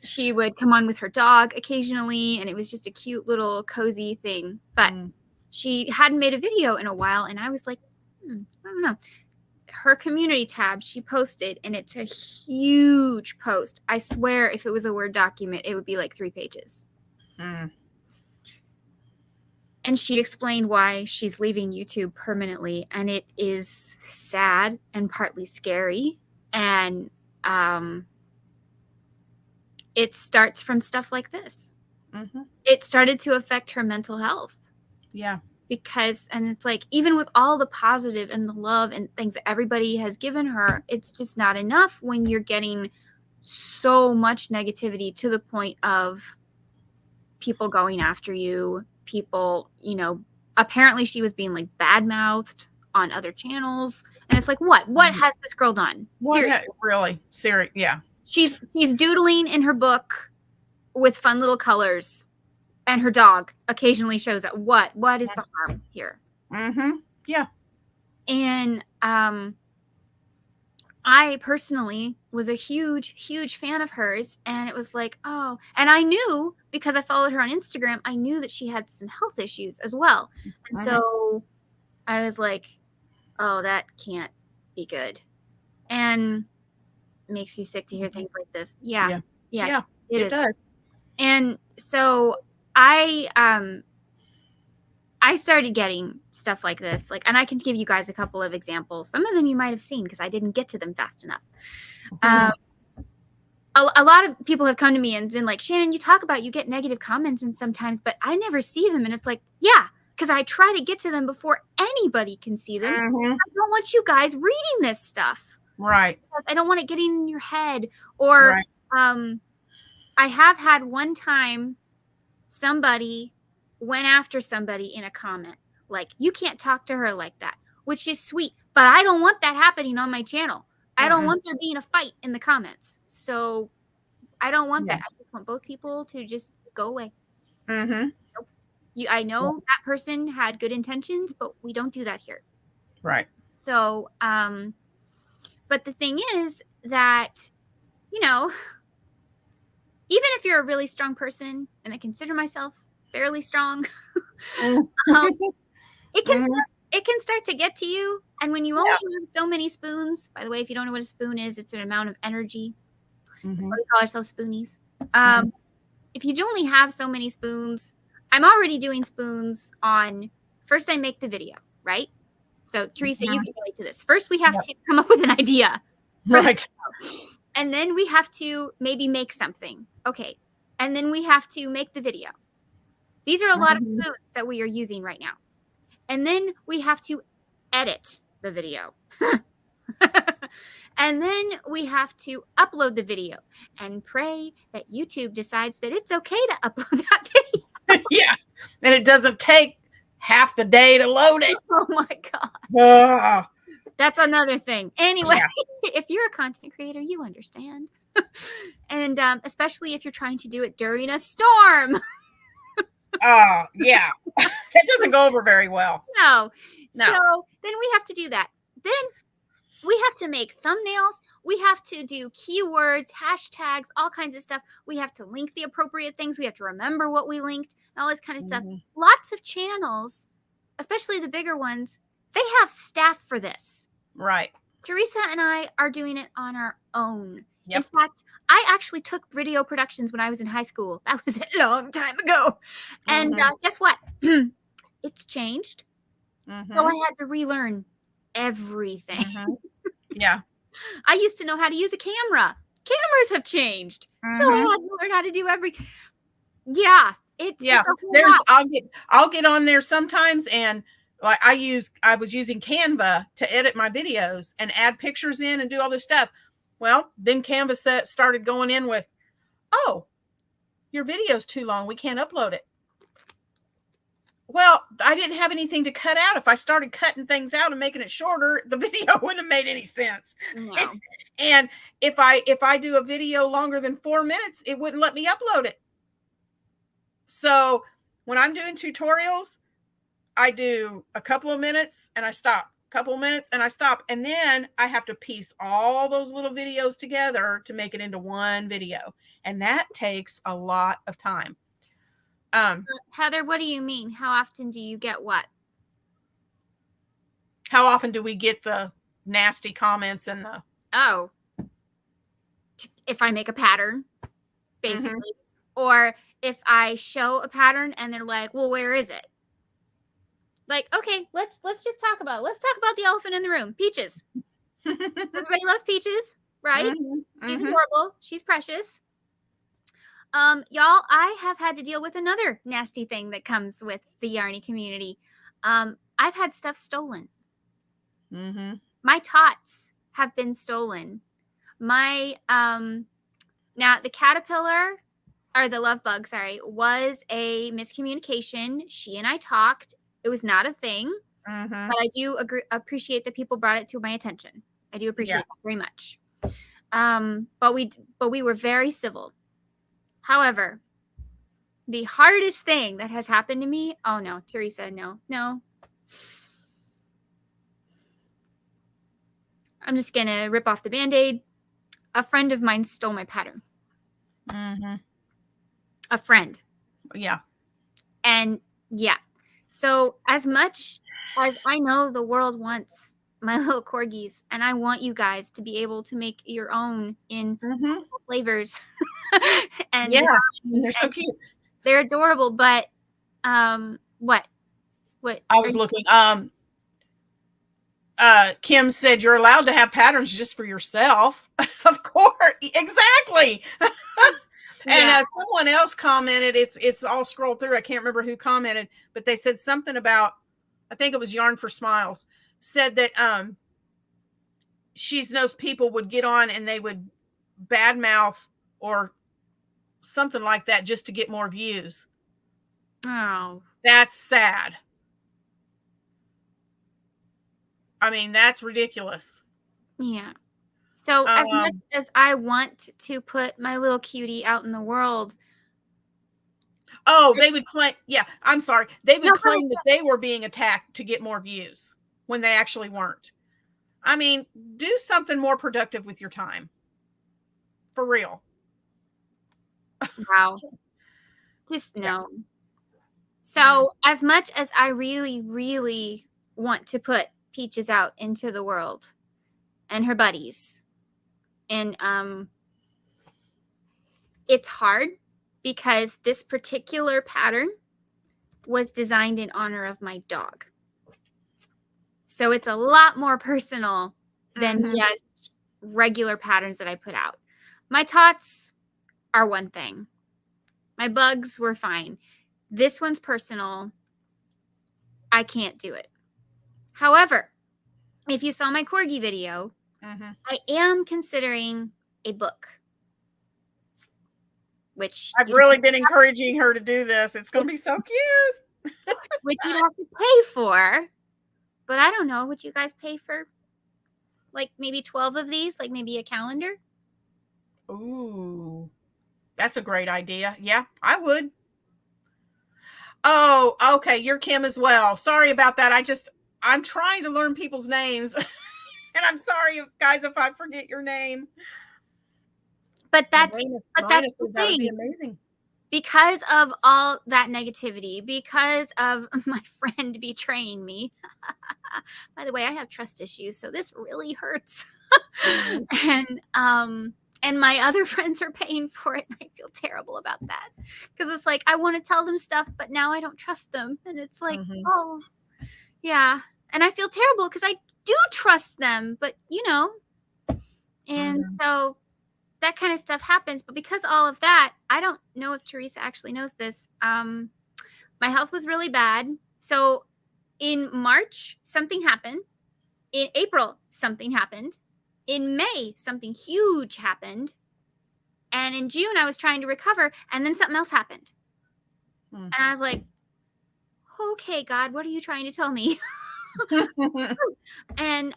she would come on with her dog occasionally, and it was just a cute little cozy thing. But Mm. she hadn't made a video in a while, and I was like, I don't know. Her community tab she posted, and it's a huge post. I swear if it was a Word document, it would be like 3 pages. Mm. And she explained why she's leaving YouTube permanently, and it is sad and partly scary. And it starts from stuff like this. Mhm. It started to affect her mental health. Yeah. Because, and it's like, even with all the positive and the love and things that everybody has given her, it's just not enough when you're getting so much negativity to the point of people going after you, people, apparently she was being like bad mouthed on other channels. And it's like, what Mhm. has this girl done? What Seriously. really? Serious? Yeah. She's doodling in her book with fun little colors, and her dog occasionally shows up. What is the harm here? Mhm. Yeah. And I personally was a huge, huge fan of hers. And it was like, oh, and I knew, because I followed her on Instagram, I knew that she had some health issues as well. And Mhm. so I was like, oh, that can't be good. And it makes you sick to hear Mhm. things like this. Yeah. Yeah. Yeah, Yeah. it It is. does. And so I started getting stuff like this, like, and I can give you guys a couple of examples. Some of them you might have seen because I didn't get to them fast enough. Um, a lot of people have come to me and been like, Shannon, you talk about you get negative comments and sometimes, but I never see them. And it's like, yeah, because I try to get to them before anybody can see them. Mhm. I don't want you guys reading this stuff. Right. I don't want it getting in your head. Or Right. I have had one time somebody went after somebody in a comment, like, you can't talk to her like that, which is sweet, but I don't want that happening on my channel. I don't Mm-mm. want there being a fight in the comments. So I don't want Yeah. that. I just want both people to just go away. Mhm. Nope. I Yeah. know that person had good intentions, but we don't do that here. Right. So, but the thing is that, you know, even if you're a really strong person, and I consider myself fairly strong, Mm. um, it can Mhm. start to get to you. And when you only Yeah. have so many spoons, by the way, if you don't know what a spoon is, it's an amount of energy. That's why Mhm. we call ourselves spoonies. Mhm. If you only have so many spoons, I'm already doing spoons on, first I make the video, right? So Teresa, you Mhm. can relate to this. First, we have Yep. to come up with an idea for the Right. video. And then we have to maybe make something. Okay. And then we have to make the video. These are a lot of Mhm. spoons that we are using right now. And then we have to edit the video. And then we have to upload the video and pray that YouTube decides that it's okay to upload that video. Yeah. And it doesn't take half the day to load it. Oh my God. Ugh. That's another thing. Anyway, Yeah. if you're a content creator, you understand. And especially if you're trying to do it during a storm. Yeah. It doesn't go over very well. No. No. So then we have to do that. Then We have to make thumbnails. We have to do keywords, hashtags, all kinds of stuff. We have to link the appropriate things. We have to remember what we linked, all this kind of stuff. Lots of channels, especially the bigger ones, they have staff for this. Right. Teresa and I are doing it on our own. Yep. In fact, I actually took video productions when I was in high school. That was a long time ago. And guess what? It's changed. So I had to relearn everything. Yeah. I used to know how to use a camera. Cameras have changed. So I had to learn how to do yeah. It's I'll get on there sometimes, and like I was using Canva to edit my videos and add pictures in and do all this stuff. Well, then Canva started going in with, oh, your video's too long. We can't upload it. Well, I didn't have anything to cut out. If I started cutting things out and making it shorter, the video wouldn't have made any sense. No. And if I do a video longer than 4 minutes, it wouldn't let me upload it. So when I'm doing tutorials, I do a couple of minutes and I stop, couple of minutes and I stop. And then I have to piece all those little videos together to make it into one video. And that takes a lot of time. Heather, what do you mean? How often do you get what? How often do we get the nasty comments and the... Oh, if I make a pattern, basically, or if I show a pattern and they're like, well, where is it? Like, okay, let's just talk about it. Let's talk about the elephant in the room. Peaches. Everybody loves Peaches, right? She's adorable. She's precious. Y'all, I have had to deal with another nasty thing that comes with the Yarny community. I've had stuff stolen. My tots have been stolen. My now the caterpillar, or the love bug, sorry, was a miscommunication. She and I talked. It was not a thing, but I do appreciate that people brought it to my attention. I do appreciate that very much. But we were very civil. However, the hardest thing that has happened to me, oh no, Teresa, no. I'm just going to rip off the Band-Aid. A friend of mine stole my pattern. A friend. Yeah. And yeah. So as much as I know the world wants my little corgis, and I want you guys to be able to make your own in flavors. And yeah, they're so cute. They're adorable, but what? I was looking. Kim said you're allowed to have patterns just for yourself. Of course, exactly. And someone else commented. It's all scrolled through. I can't remember who commented, but they said something about, I think it was Yarn for Smiles, said that she knows people would get on and they would badmouth or something like that just to get more views. Oh, that's sad. I mean, that's ridiculous. Yeah. So as much as I want to put my little cutie out in the world. Oh, they would claim. Yeah, I'm sorry. They would claim that they were being attacked to get more views when they actually weren't. I mean, do something more productive with your time. For real. Wow. Just no. So as much as I really, really want to put Peaches out into the world and her buddies, and it's hard because this particular pattern was designed in honor of my dog. So it's a lot more personal than just regular patterns that I put out. My tots are one thing. My bugs were fine. This one's personal. I can't do it. However, if you saw my corgi video, I am considering a book. Which I've really been encouraging her to do this. It's going to be so cute. Which you'd have to pay for. But I don't know. Would you guys pay for like maybe 12 of these? Like maybe a calendar? Ooh, that's a great idea. Yeah, I would. Oh, okay. You're Kim as well. Sorry about that. I'm trying to learn people's names. And I'm sorry, guys, if I forget your name. But that's Marina the said that would be thing. amazing. Because of all that negativity, because of my friend betraying me. By the way, I have trust issues, so this really hurts. And my other friends are paying for it, and I feel terrible about that. Because it's like I want to tell them stuff, but now I don't trust them. And it's like, oh, yeah. And I feel terrible because I do trust them, but and so that kind of stuff happens. But because all of that, I don't know if Teresa actually knows this. My health was really bad. So in March, something happened. In April, something happened. In May, something huge happened. And in June, I was trying to recover, and then something else happened. And I was like, okay, God, what are you trying to tell me? And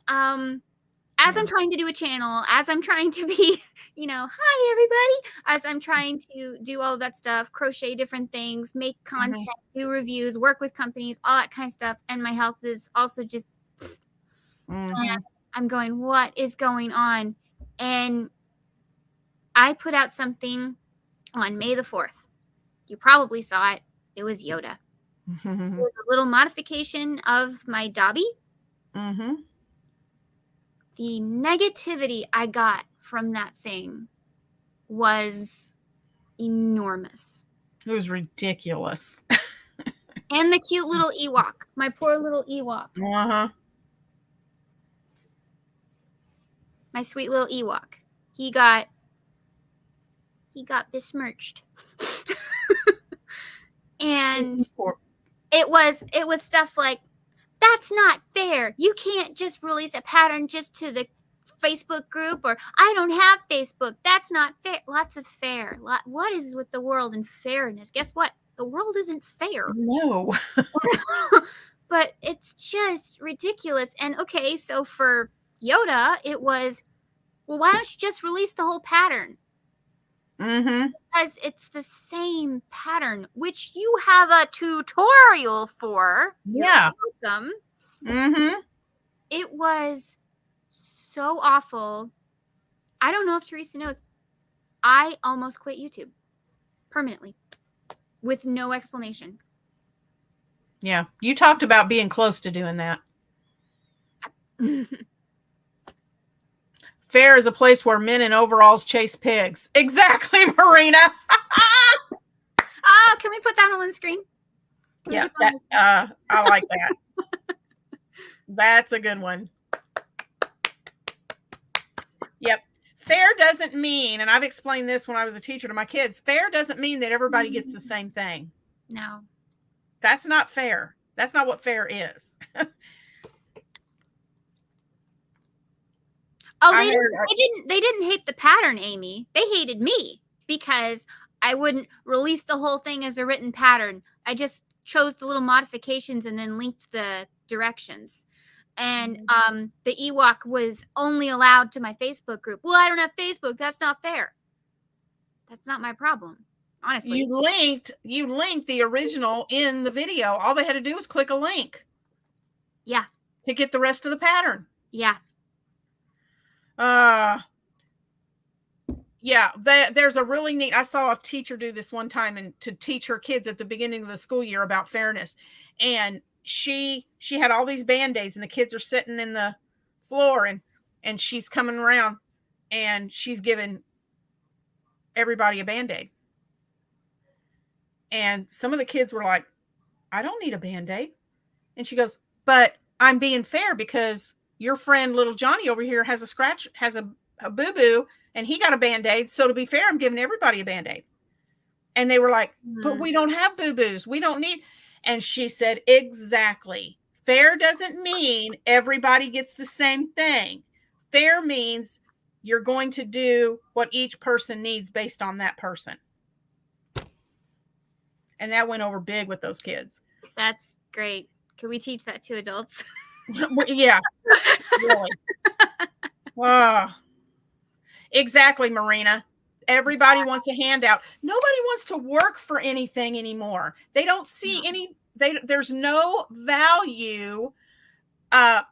as I'm trying to do a channel, as I'm trying to be, hi, everybody, as I'm trying to do all of that stuff, crochet different things, make content, do reviews, work with companies, all that kind of stuff. And my health is also just, and I'm going, what is going on? And I put out something on May the 4th. You probably saw it. It was Yoda. It was a little modification of my Dobby. The negativity I got from that thing was enormous. It was ridiculous. And the cute little Ewok. My poor little Ewok. My sweet little Ewok. He got besmirched. And it was stuff like, that's not fair. You can't just release a pattern just to the Facebook group, or I don't have Facebook. That's not fair. Lots of fair. What is with the world and fairness? Guess what? The world isn't fair. No. But it's just ridiculous. And okay, so for Yoda, it was, well, why don't you just release the whole pattern? Because it's the same pattern, which you have a tutorial for. Yeah. You're welcome. It was so awful. I don't know if Teresa knows. I almost quit YouTube permanently with no explanation. Yeah. You talked about being close to doing that. Fair is a place where men in overalls chase pigs. Exactly, Marina. Oh, can we put that on the screen? Yeah, I like that. That's a good one. Yep. Fair doesn't mean, and I've explained this when I was a teacher to my kids, fair doesn't mean that everybody gets the same thing. No. That's not fair. That's not what fair is. Oh, they didn't hate the pattern, Amy. They hated me because I wouldn't release the whole thing as a written pattern. I just chose the little modifications and then linked the directions. And the Ewok was only allowed to my Facebook group. Well, I don't have Facebook. That's not fair. That's not my problem, honestly. You linked the original in the video. All they had to do was click a link. Yeah. To get the rest of the pattern. Yeah. Yeah, there's a really neat, I saw a teacher do this one time and to teach her kids at the beginning of the school year about fairness. And she had all these Band-Aids and the kids are sitting in the floor and she's coming around and she's giving everybody a Band-Aid. And some of the kids were like, I don't need a Band-Aid. And she goes, but I'm being fair because your friend little Johnny over here has a boo-boo and he got a Band-Aid. So to be fair, I'm giving everybody a Band-Aid. And they were like, but we don't have boo-boos. We don't need. And she said, exactly. Fair doesn't mean everybody gets the same thing. Fair means you're going to do what each person needs based on that person. And that went over big with those kids. That's great. Can we teach that to adults? Yeah, really. Exactly, Marina. Everybody wants a handout. Nobody wants to work for anything anymore. They don't see there's no value.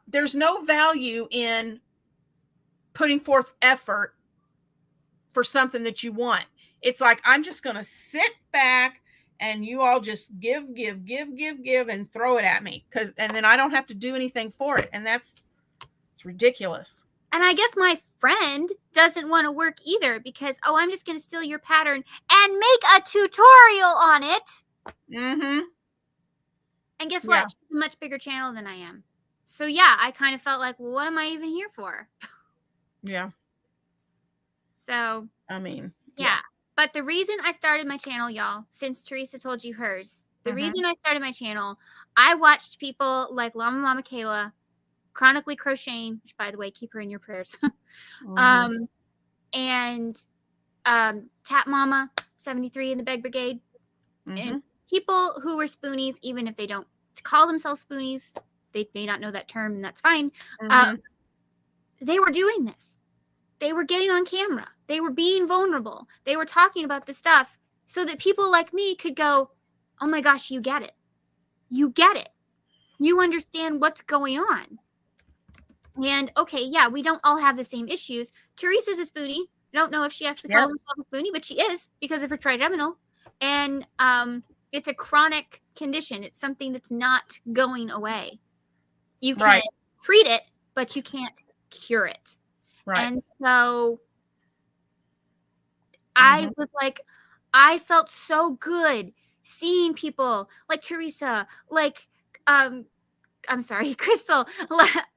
There's no value in putting forth effort for something that you want. It's like, I'm just going to sit back and you all just give, and throw it at me. And then I don't have to do anything for it. And it's ridiculous. And I guess my friend doesn't want to work either because, I'm just going to steal your pattern and make a tutorial on it. Mm-hmm. And guess what? She's a much bigger channel than I am. So yeah, I kind of felt like, well, what am I even here for? Yeah. So, I mean, yeah. But the reason I started my channel, y'all, since Teresa told you hers, the reason I started my channel, I watched people like Llama Mama Kayla, chronically crocheting, which, by the way, keep her in your prayers. And Tap Mama 73 in the Beg Brigade, and people who were spoonies, even if they don't call themselves spoonies, they may not know that term, and that's fine. They were doing this. They were getting on camera. They were being vulnerable. They were talking about this stuff so that people like me could go, oh my gosh, you get it. You get it. You understand what's going on. And okay, yeah, we don't all have the same issues. Teresa's a spoonie. I don't know if she actually calls herself a spoonie, but she is because of her trigeminal. And it's a chronic condition. It's something that's not going away. You can treat it, but you can't cure it. Right. And so I was like, I felt so good seeing people like Teresa, like I'm sorry, Crystal,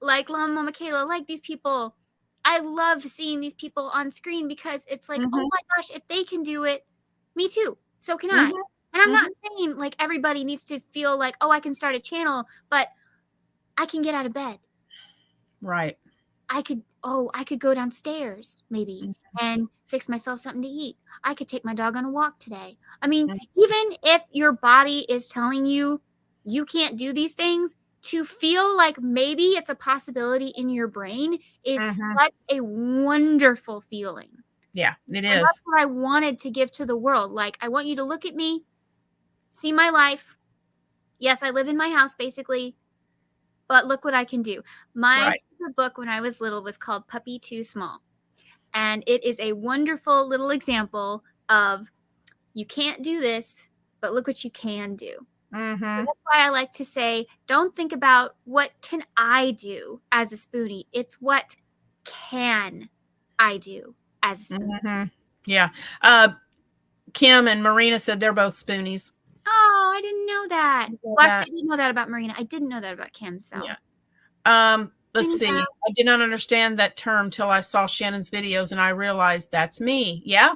like Llama Mama Kayla, like these people. I love seeing these people on screen because it's like, oh my gosh, if they can do it, me too. So can I. And I'm not saying like everybody needs to feel like, I can start a channel, but I can get out of bed. Right. I could go downstairs maybe and fix myself something to eat. I could take my dog on a walk today. I mean, even if your body is telling you you can't do these things, to feel like maybe it's a possibility in your brain is such a wonderful feeling. Yeah, it is. And that's what I wanted to give to the world. Like, I want you to look at me, see my life. Yes, I live in my house basically, but look what I can do. My favorite book when I was little was called Puppy Too Small. And it is a wonderful little example of you can't do this, but look what you can do. So that's why I like to say, don't think about what can I do as a spoonie. It's what can I do as a spoonie. Yeah. Kim and Marina said they're both spoonies. Oh, I didn't know that. Well, actually, I didn't know that about Marina. I didn't know that about Kim. So, let's see. I did not understand that term till I saw Shannon's videos and I realized that's me. Yeah.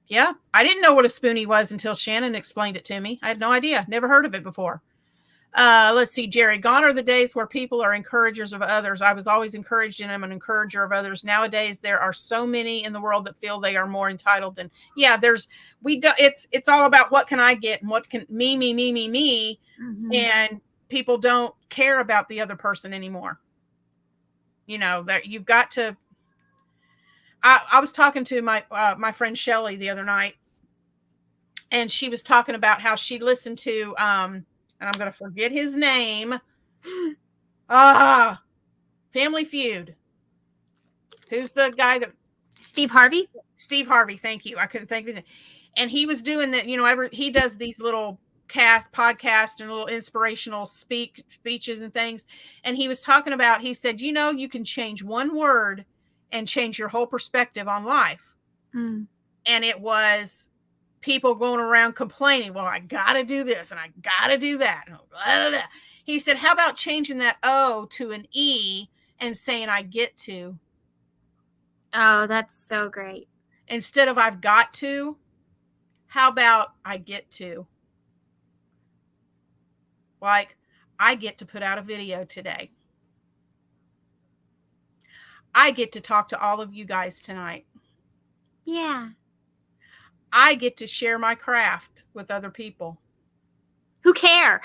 Yeah. I didn't know what a spoonie was until Shannon explained it to me. I had no idea. Never heard of it before. Let's see, Jerry. Gone are the days where people are encouragers of others. I was always encouraged and I'm an encourager of others. Nowadays, there are so many in the world that feel they are more entitled than, it's all about what can I get and what can me. And people don't care about the other person anymore. You know, that you've got to, I was talking to my friend Shelly the other night, and she was talking about how she listened to, and I'm going to forget his name. Family Feud. Who's the guy that? Steve Harvey. Steve Harvey. Thank you. I couldn't think of it. And he was doing that. You know, he does these little podcast and little inspirational speeches and things. And he was talking about. He said, you know, you can change one word and change your whole perspective on life. And it was people going around complaining, well, I got to do this and I got to do that. Blah, blah, blah. He said, how about changing that O to an E and saying I get to? Oh, that's so great. Instead of I've got to, how about I get to? Like, I get to put out a video today. I get to talk to all of you guys tonight. Yeah. I get to share my craft with other people. Who care?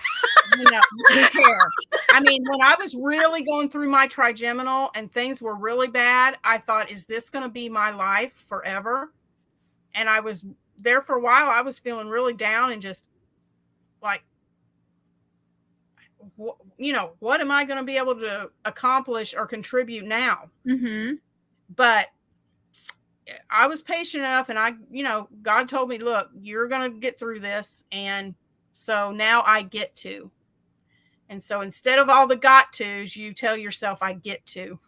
You know, who care? I mean, when I was really going through my trigeminal and things were really bad, I thought, is this going to be my life forever? And I was there for a while. I was feeling really down and just like, you know, what am I going to be able to accomplish or contribute now? But I was patient enough, and God told me, look, you're going to get through this. And so now I get to. And so instead of all the got tos, you tell yourself, I get to.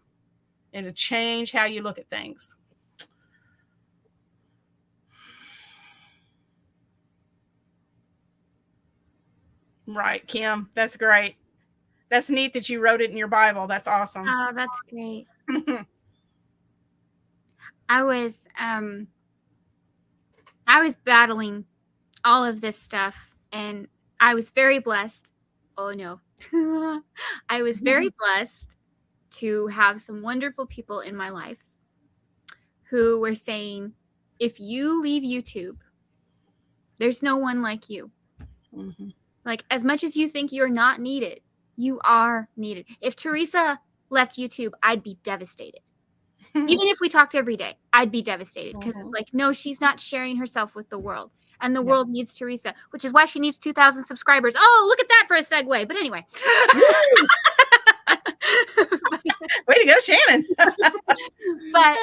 It'll change how you look at things. Right, Kim. That's great. That's neat that you wrote it in your Bible. That's awesome. Oh, that's great. I was battling all of this stuff, and I was very blessed. Oh no. I was very blessed to have some wonderful people in my life who were saying, if you leave YouTube, there's no one like you. Mm-hmm. Like, as much as you think you're not needed, you are needed. If Teresa left YouTube, I'd be devastated. Even if we talked every day, I'd be devastated because it's like, no, she's not sharing herself with the world. And the world needs Teresa, which is why she needs 2,000 subscribers. Oh, look at that for a segue. But anyway. Way to go, Shannon. But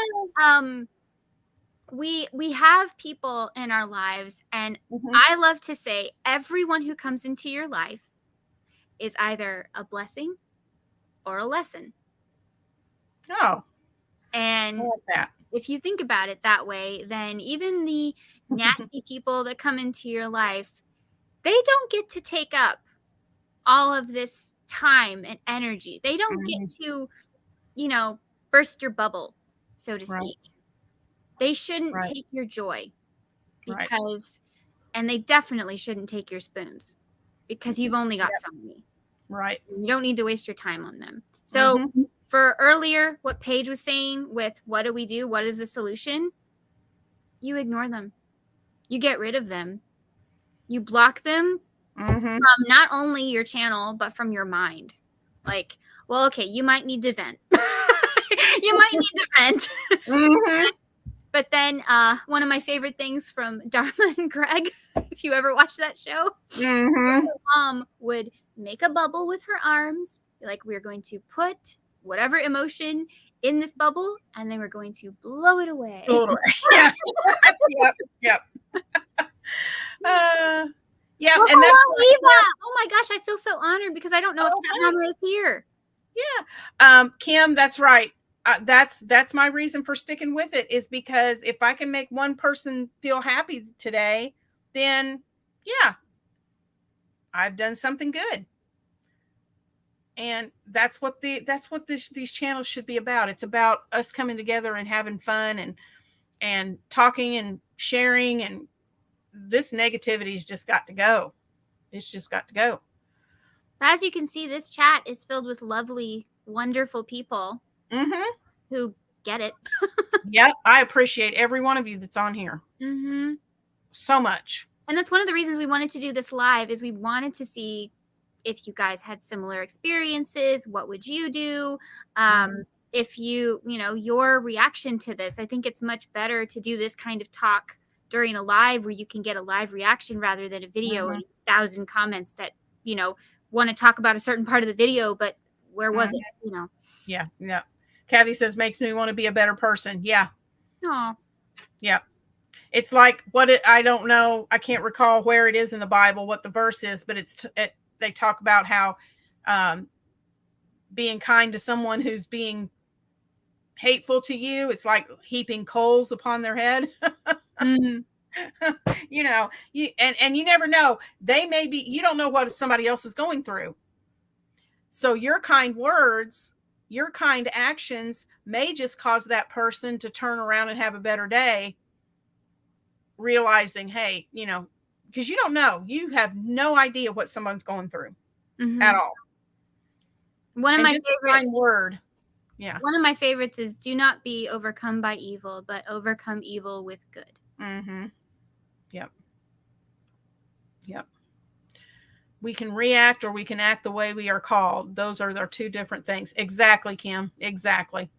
we have people in our lives, and I love to say everyone who comes into your life is either a blessing or a lesson. Oh. And I like that. If you think about it that way, then even the nasty people that come into your life, they don't get to take up all of this time and energy. They don't get to, burst your bubble, so to speak. Right. They shouldn't take your joy because, and they definitely shouldn't take your spoons because you've only got so many. Right. You don't need to waste your time on them. So for earlier, what Paige was saying with what do we do? What is the solution? You ignore them. You get rid of them. You block them from not only your channel, but from your mind. Like, well, okay, you might need to vent. You might need to vent. But then one of my favorite things from Dharma and Greg, if you ever watch that show, mom would make a bubble with her arms. Like, we're going to put whatever emotion in this bubble, and then we're going to blow it away. Yep. Yeah. Well, and that's Eva. Oh my gosh, I feel so honored because I don't know if Mama is here. Yeah. Kim, that's right. That's my reason for sticking with it, is because if I can make one person feel happy today, then yeah, I've done something good. And that's what these channels should be about. It's about us coming together and having fun and talking and sharing, and this negativity's just got to go. It's just got to go. As you can see, this chat is filled with lovely, wonderful people who get it. Yep, I appreciate every one of you that's on here so much. And that's one of the reasons we wanted to do this live, is we wanted to see if you guys had similar experiences. What would you do? If your reaction to this. I think it's much better to do this kind of talk during a live where you can get a live reaction rather than a video and 1,000 comments that, want to talk about a certain part of the video, but where was it? Yeah. Kathy says, makes me want to be a better person. Yeah. Oh. Yeah. It's like I don't know. I can't recall where it is in the Bible, what the verse is, but they talk about how being kind to someone who's being hateful to you, it's like heaping coals upon their head. You never know. You don't know what somebody else is going through. So your kind words, your kind actions may just cause that person to turn around and have a better day, realizing, hey, because you don't know. You have no idea what someone's going through at all. One of my favorites. Kind word. Yeah. One of my favorites is, do not be overcome by evil, but overcome evil with good. Yep. We can react or we can act the way we are called. Those are their two different things. Exactly, Kim. Exactly.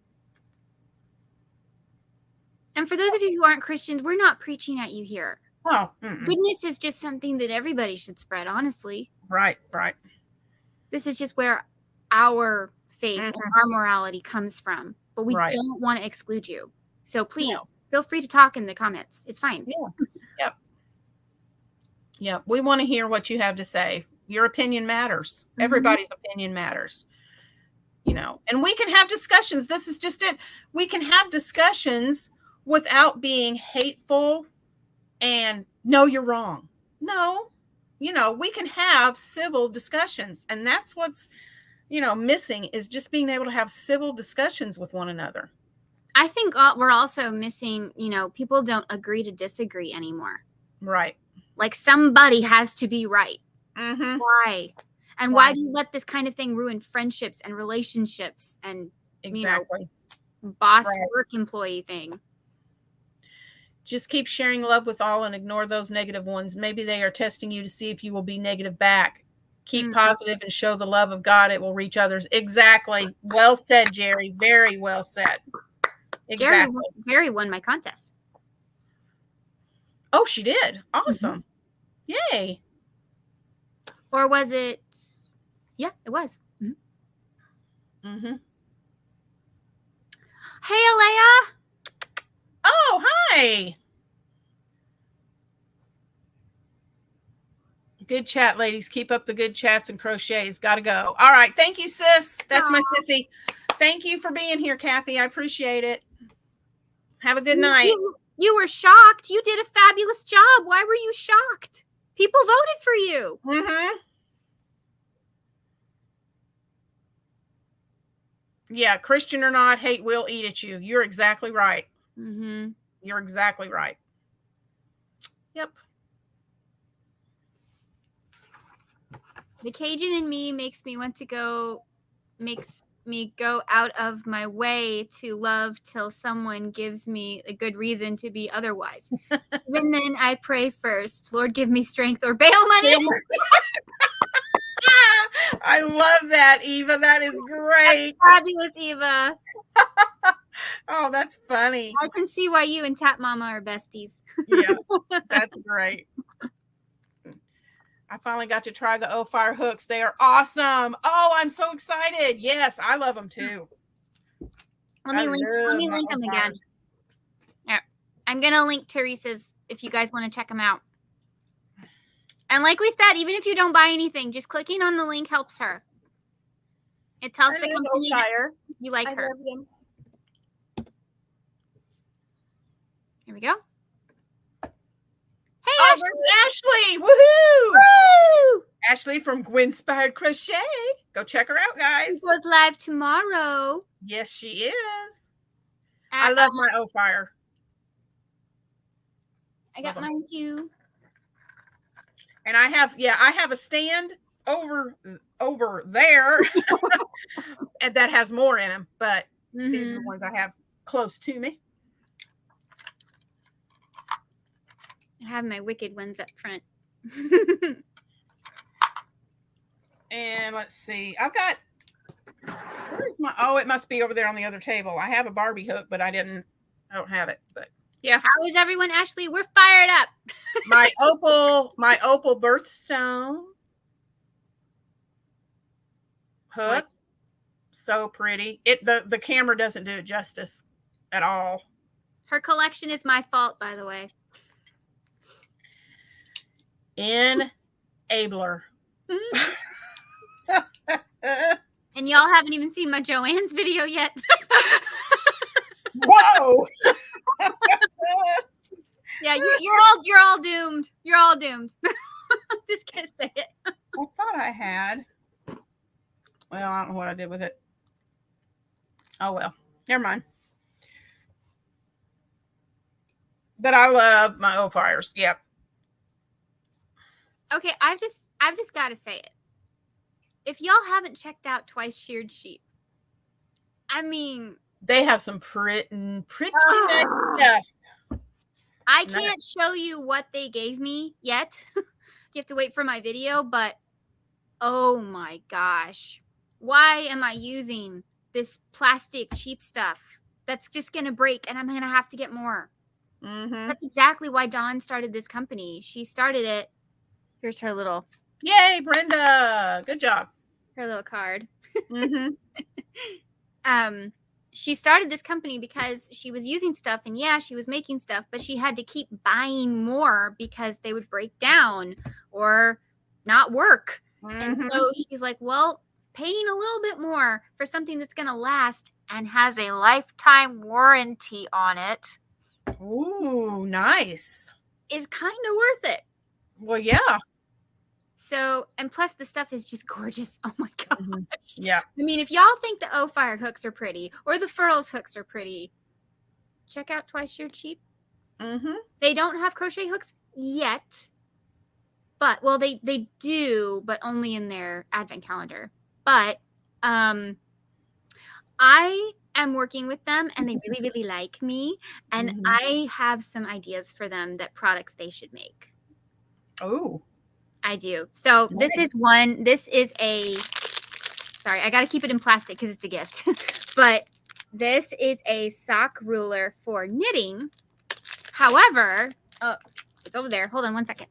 And for those of you who aren't Christians, we're not preaching at you here. Oh, goodness is just something that everybody should spread, honestly. Right. This is just where our faith and our morality comes from. but we Right. don't want to exclude you. So please No. feel free to talk in the comments. It's fine. Yeah. Yep. Yep. We want to hear what you have to say. Your opinion matters. Mhm. Everybody's opinion matters. You know, and we can have discussions. This is just it. We can have discussions without being hateful and no, you're wrong. No, you know, we can have civil discussions, and that's what's, you know, missing is just being able to have civil discussions with one another. I think we're also missing, you know, people don't agree to disagree anymore. Right. Like somebody has to be right. Mm-hmm. Why? And why do you let this kind of thing ruin friendships and relationships and, Exactly. you know, boss work employee thing? Just keep sharing love with all and ignore those negative ones. Maybe they are testing you to see if you will be negative back. Keep positive and show the love of God. It will reach others. Exactly. Well said, Jerry. Very well said. Exactly. Jerry won my contest. Oh, she did. Awesome. Mm-hmm. Yay. Or was it? Yeah, it was. Mm-hmm. Mm-hmm. Hey, Alea. Oh, hi. Good chat, ladies. Keep up the good chats and crochets. Gotta go. All right. Thank you, sis. That's my sissy. Thank you for being here, Kathy. I appreciate it. Have a good night. You were shocked. You did a fabulous job. Why were you shocked? People voted for you. Mm-hmm. Yeah, Christian or not, hate will eat at you. You're exactly right. Mm-hmm. You're exactly right. Yep. The Cajun in me makes me go out of my way to love till someone gives me a good reason to be otherwise. Even then I pray first, Lord, give me strength or bail money. I love that, Eva. That is great. That's fabulous, Eva. Oh, that's funny. I can see why you and Tap Mama are besties. Yeah, that's great. I finally got to try the O-Fire hooks. They are awesome. Oh, I'm so excited. Yes, I love them too. Let me link them again. Yeah. I'm going to link Teresa's if you guys want to check them out. And like we said, even if you don't buy anything, just clicking on the link helps her. It tells the company that you like her. Here we go. Hey, Ashley! Ashley! Woohoo! Woo! Ashley from Gwinspired Crochet. Go check her out, guys. She goes live tomorrow. Yes, she is. I love my O-Fire. I got mine too. And I have a stand over there and that has more in them, but these are the ones I have close to me. I have my wicked ones up front. And let's see. I've got, where's my, oh, it must be over there on the other table. I have a Barbie hook, but I don't have it, but yeah. How is everyone, Ashley? We're fired up. my opal birthstone hook. So pretty. The camera doesn't do it justice at all. Her collection is my fault, by the way. Enabler. And y'all haven't even seen my Joanne's video yet. Whoa. Yeah, you're all doomed. You're all doomed. I'm just gonna say it. I thought I had. Well, I don't know what I did with it. Oh well, never mind. But I love my O-Fires. Yep. Okay, I've just got to say it. If y'all haven't checked out Twice Sheared Sheep, I mean, they have some pretty nice stuff. I can't show you what they gave me yet. You have to wait for my video, but oh my gosh. Why am I using this plastic cheap stuff that's just going to break and I'm going to have to get more? Mm-hmm. That's exactly why Dawn started this company. She started it. Here's her little. Yay, Brenda. Good job. Her little card. Mm-hmm. she started this company because she was using stuff, and yeah, she was making stuff, but she had to keep buying more because they would break down or not work. And so she's like, well, paying a little bit more for something that's going to last and has a lifetime warranty on it Ooh, nice. is kind of worth it. Well, yeah. So, and plus the stuff is just gorgeous. Oh my gosh. Yeah. I mean, if y'all think the O-Fire hooks are pretty or the Furls hooks are pretty, check out Twice Sheared Sheep. They don't have crochet hooks yet, but, well, they do, but only in their advent calendar. But I am working with them, and they really, really like me, and I have some ideas for them that products they should make. Oh. I do. So Nice. this is a, sorry, I got to keep it in plastic because it's a gift. But this is a sock ruler for knitting. However, oh, it's over there. Hold on one second.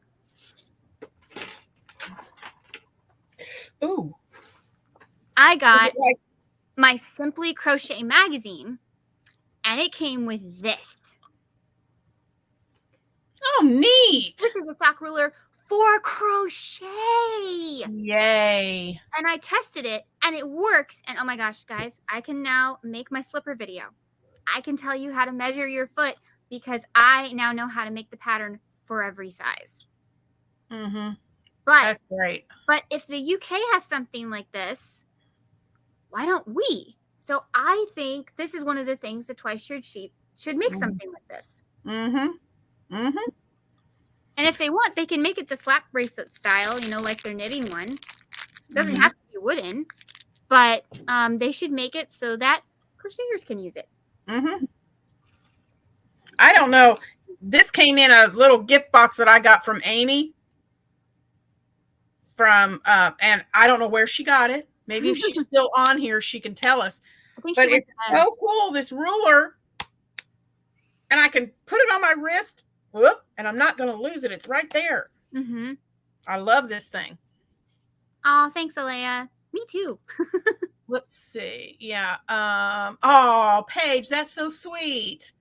Ooh. I got my Simply Crochet magazine, and it came with this. Oh, neat. This is a sock ruler for crochet. Yay. And I tested it, and it works. And oh my gosh, guys, I can now make my slipper video. I can tell you how to measure your foot because I now know how to make the pattern for every size. But That's great. But if the UK has something like this, why don't we? So I think this is one of the things the Twice Sheared Sheep should make something like this. And if they want, they can make it the slap bracelet style, you know, like their knitting one. It doesn't have to be wooden, but they should make it so that crocheters can use it. I don't know. This came in a little gift box that I got from Amy. And I don't know where she got it. Maybe if she's still on here, she can tell us. But it's so cool, this ruler. And I can put it on my wrist. Whoop, and I'm not going to lose it. It's right there. I love this thing. Oh, thanks, Alea. Me too. Let's see. Yeah. Oh, Paige, that's so sweet.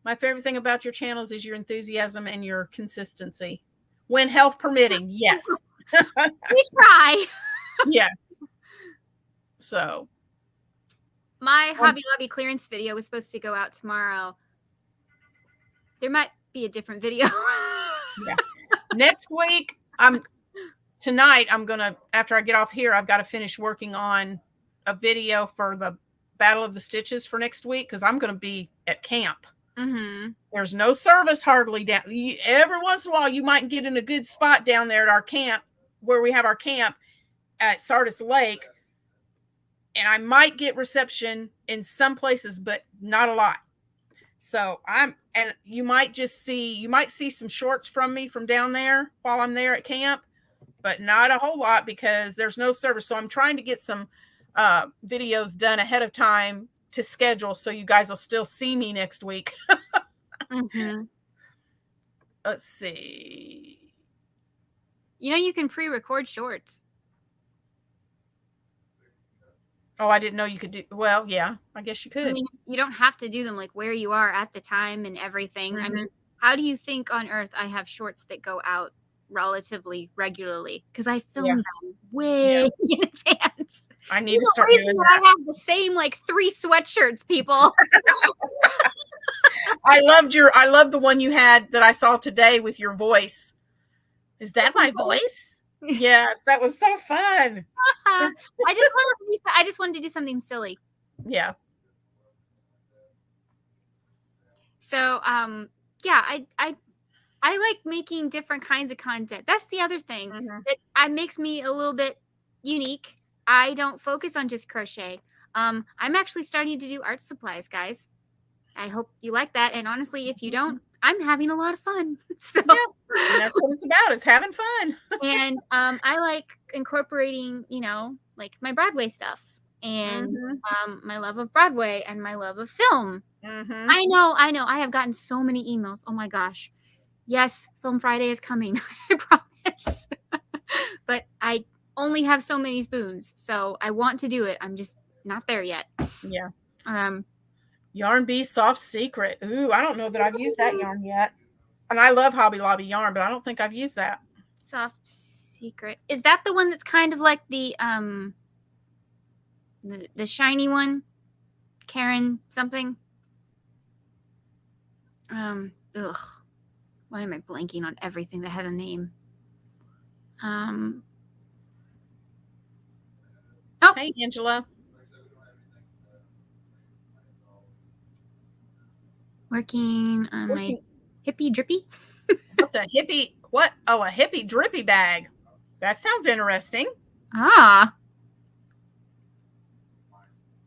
My favorite thing about your channels is your enthusiasm and your consistency. When health permitting, yes. We try. Yes. So. My Hobby Lobby clearance video was supposed to go out tomorrow. There might be a different video. Yeah. Next week, tonight I'm gonna, after I get off here, I've got to finish working on a video for the Battle of the Stitches for next week because I'm gonna be at camp. There's no service hardly down. Every once in a while, you might get in a good spot down there at our camp where we have our camp at Sardis Lake, and I might get reception in some places, but not a lot. So and you might see some shorts from me from down there while I'm there at camp, but not a whole lot because there's no service. So I'm trying to get some videos done ahead of time to schedule so you guys will still see me next week. Let's see. You know, you can pre-record shorts. Oh, I didn't know you could do. Well, yeah, I guess you could. I mean, you don't have to do them like where you are at the time and everything. I mean, how do you think on earth I have shorts that go out relatively regularly? Because I film them way in advance. I need to start doing that. I have the same like 3 sweatshirts, people. I love the one you had that I saw today with your voice. Is that my voice? Yes, that was so fun. I just wanted to do something silly. Yeah. So yeah, I like making different kinds of content. That's the other thing that makes me a little bit unique. I don't focus on just crochet. I'm actually starting to do art supplies, guys. I hope you like that. And honestly, if you don't, I'm having a lot of fun. So and that's what it's about, is having fun. And I like incorporating, you know, like my Broadway stuff and my love of Broadway and my love of film. I know. I have gotten so many emails. Oh my gosh. Yes, Film Friday is coming. I promise. But I only have so many spoons. So I want to do it. I'm just not there yet. Yeah. Yarn Bee Soft Secret. Ooh, I don't know that I've used that yarn yet. And I love Hobby Lobby yarn, but I don't think I've used that. Soft Secret. Is that the one that's kind of like the shiny one? Karen something? Ugh. Why am I blanking on everything that has a name? Oh. Hey, Angela. Working on my hippie drippy. What's a hippie? What? Oh, a hippie drippy bag. That sounds interesting. Ah.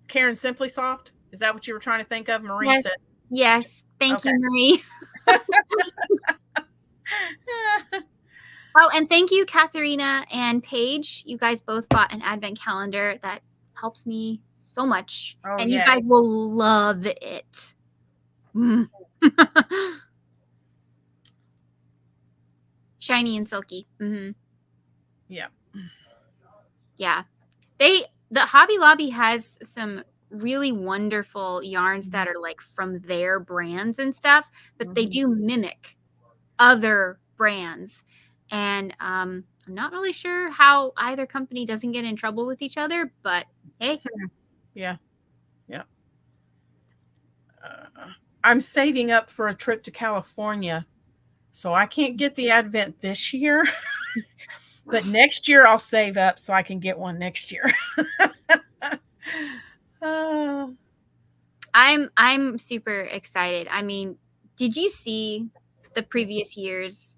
Karen Simply Soft. Is that what you were trying to think of? Marie Yes. said. Yes. Thank you, Marie. Oh, and thank you, Katharina and Paige. You guys both bought an advent calendar that helps me so much. Oh, and yeah. You guys will love it. Shiny and silky. Mm-hmm. Yeah. Yeah. The Hobby Lobby has some really wonderful yarns that are like from their brands and stuff, but they do mimic other brands. And I'm not really sure how either company doesn't get in trouble with each other, but hey. Yeah. Yeah. I'm saving up for a trip to California, so I can't get the advent this year. But next year I'll save up so I can get one next year. I'm super excited. I mean, did you see the previous years?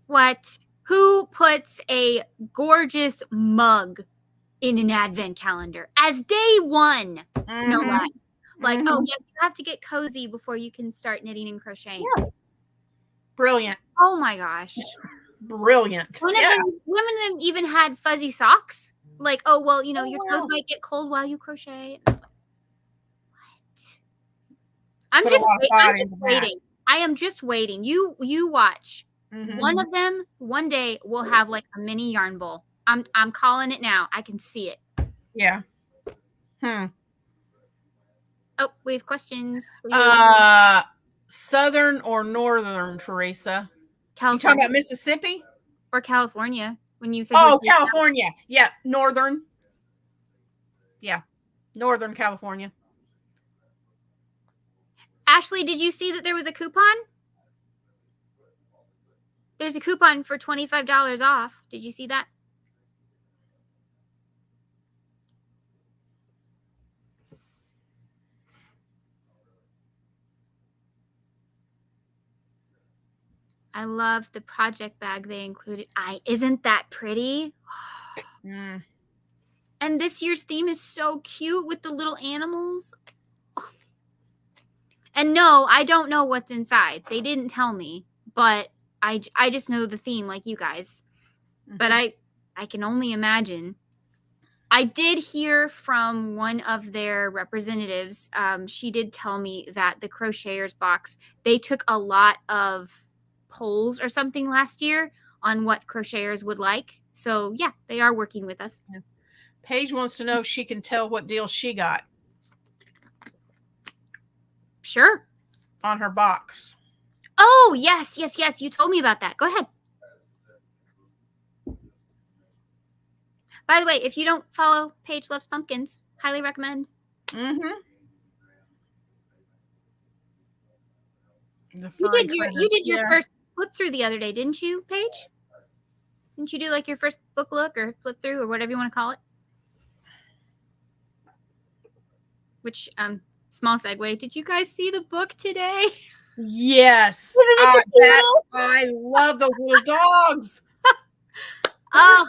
What? Who puts a gorgeous mug in an advent calendar as day one? No less. Like, oh yes, you have to get cozy before you can start knitting and crocheting. Yeah. Brilliant. Oh my gosh. Brilliant. One of them even had fuzzy socks. Like, oh well, your toes might get cold while you crochet. It's like, what? I'm just waiting. I am just waiting. You watch. One of them one day will have like a mini yarn bowl. I'm calling it now. I can see it. Yeah. Oh, we have questions. Southern or northern, Teresa? California. You talking about Mississippi? Or California when you said California. Yeah, northern. Yeah. Northern California. Ashley, did you see that there was a coupon? There's a coupon for $25 off. Did you see that? I love the project bag they included. Isn't that pretty? And this year's theme is so cute with the little animals. Oh. And no, I don't know what's inside. They didn't tell me, but I just know the theme like you guys. But I can only imagine. I did hear from one of their representatives. She did tell me that the Crocheters box, they took a lot of polls or something last year on what crocheters would like. So yeah, they are working with us. Yeah. Paige wants to know if she can tell what deal she got. Sure. On her box. Oh, yes. You told me about that. Go ahead. By the way, if you don't follow Paige Loves Pumpkins, highly recommend. You did your first flip through the other day, didn't you, Paige? Didn't you do like your first book look or flip through or whatever you want to call it? Which small segue. Did you guys see the book today? Yes. I love those little dogs. Oh,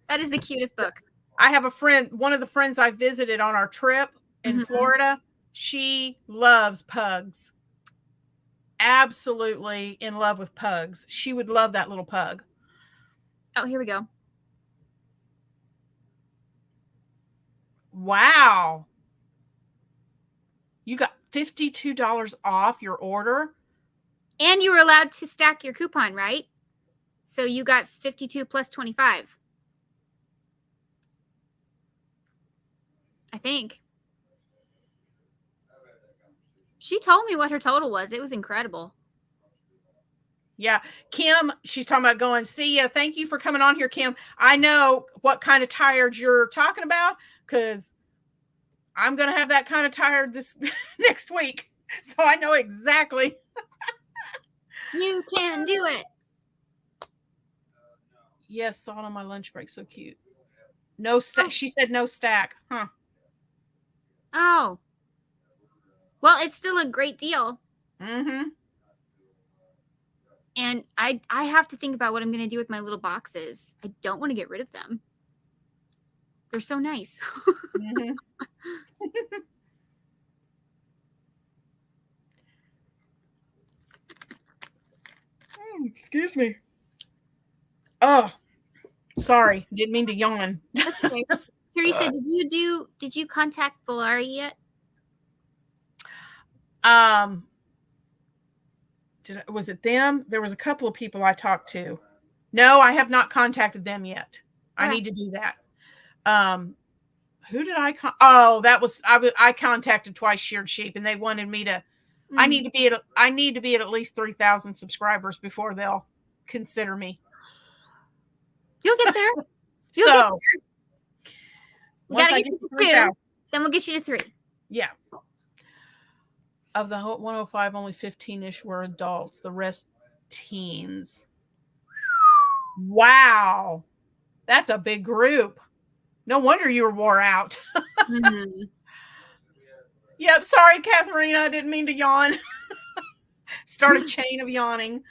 that is the cutest book. I have a friend, one of the friends I visited on our trip in Florida. She loves pugs. Absolutely in love with pugs. She would love that little pug. Oh, here we go. Wow. You got $52 off your order. And you were allowed to stack your coupon, right? So you got 52 plus 25. I think. She told me what her total was. It was incredible. Yeah. Kim, she's talking about going, see ya. Thank you for coming on here, Kim. I know what kind of tired you're talking about because I'm going to have that kind of tired this next week. So I know exactly. You can do it. Yes, saw it on my lunch break. So cute. No stack. She said no stack. Huh. Oh. Well, it's still a great deal. Mm-hmm. And I have to think about what I'm going to do with my little boxes. I don't want to get rid of them. They're so nice. Mm-hmm. Excuse me. Oh, sorry. Didn't mean to yawn. That's okay. Teresa, did you contact Volari yet? Was it them? There was a couple of people I talked to. No, I have not contacted them yet. I need to do that. Who did I that was I contacted Twice Sheared Sheep, and they wanted me to I need to be at least 3,000 subscribers before they'll consider me. You'll get there. You'll get there. We gotta get you to 2, then we'll get you to 3. Yeah. Of the 105, only 15-ish were adults. The rest teens. Wow. That's a big group. No wonder you were wore out. Yep. Sorry, Katharina. I didn't mean to yawn. Start a chain of yawning.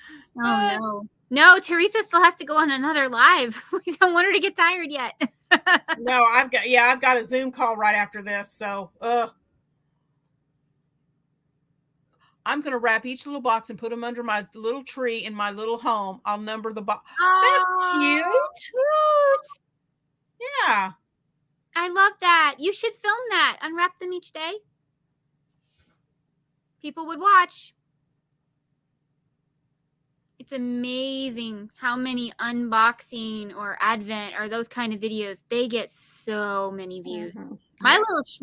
Oh, no. No, Teresa still has to go on another live. We don't want her to get tired yet. No, I've got a Zoom call right after this. So, I'm going to wrap each little box and put them under my little tree in my little home. I'll number the box. That's cute. Yeah. I love that. You should film that. Unwrap them each day. People would watch. It's amazing how many unboxing or advent or those kind of videos, they get so many views. Mm-hmm.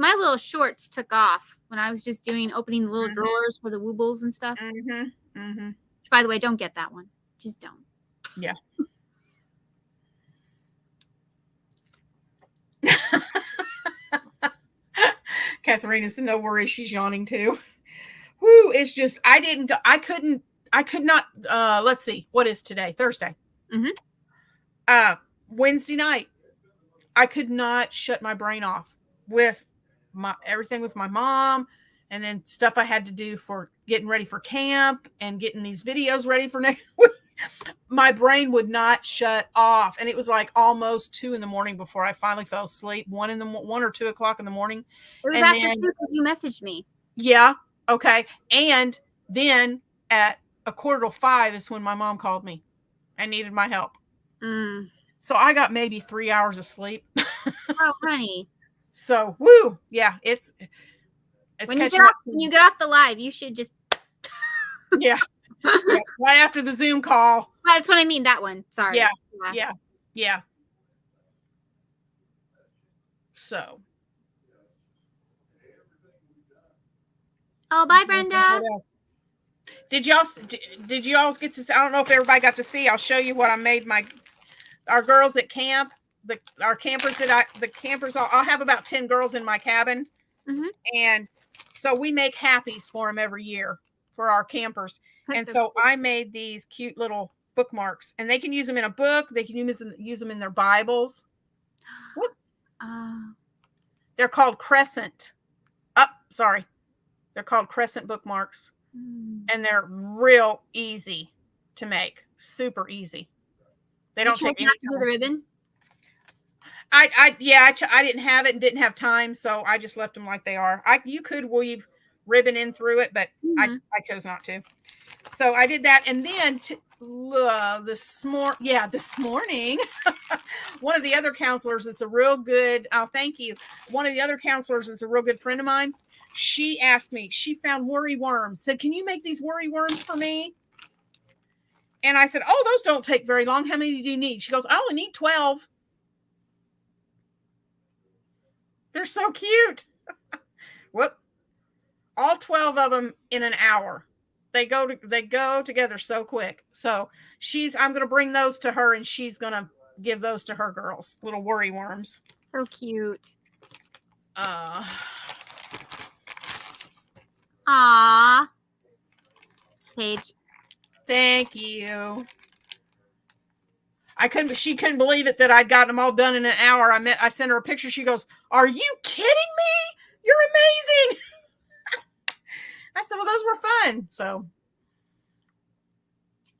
My little shorts took off when I was just opening the little drawers for the woobles and stuff. Which, by the way, don't get that one. Just don't. Yeah. Katharina said, no worries, she's yawning too. Woo, it's just I could not let's see, what is today? Thursday. Wednesday night, I could not shut my brain off with everything with my mom, and then stuff I had to do for getting ready for camp and getting these videos ready for next week. My brain would not shut off, and it was like almost 2 a.m. before I finally fell asleep. 1 or 2 o'clock in the morning. It was after 2 because you messaged me. Yeah. Okay. And then at 4:45 is when my mom called me and needed my help. So I got maybe 3 hours of sleep. Oh, honey. So, woo. Yeah. It's when you get off the live, you should just. Yeah. Yeah. Right after the Zoom call. That's what I mean. That one. Sorry. Yeah. So. Oh, bye, Brenda. Did y'all get to see? I don't know if everybody got to see. I'll show you what I made our girls at camp. Our campers I'll have about 10 girls in my cabin. And so we make happies for them every year for our campers. And so I made these cute little bookmarks, and they can use them in a book. They can use them in their Bibles. They're called Crescent. They're called Crescent bookmarks, and they're real easy to make. Super easy. They don't take any time. Do the ribbon? I didn't have it and didn't have time, so I just left them like they are. You could weave ribbon in through it, but I chose not to. So I did that, and then this morning, one of the other counselors that's a real good. Oh, thank you. One of the other counselors that's a real good friend of mine. She asked me. She found worry worms. Said, "Can you make these worry worms for me?" And I said, "Oh, those don't take very long. How many do you need?" She goes, "I only need 12." They're so cute. Whoop. All all 12 of them in an hour. They go together so quick. So I'm going to bring those to her, and she's going to give those to her girls, little worry worms. So cute. Aww. Paige. Thank you. She couldn't believe it that I'd gotten them all done in an hour. I sent her a picture. She goes, "Are you kidding me? You're amazing." I said, "Well, those were fun." So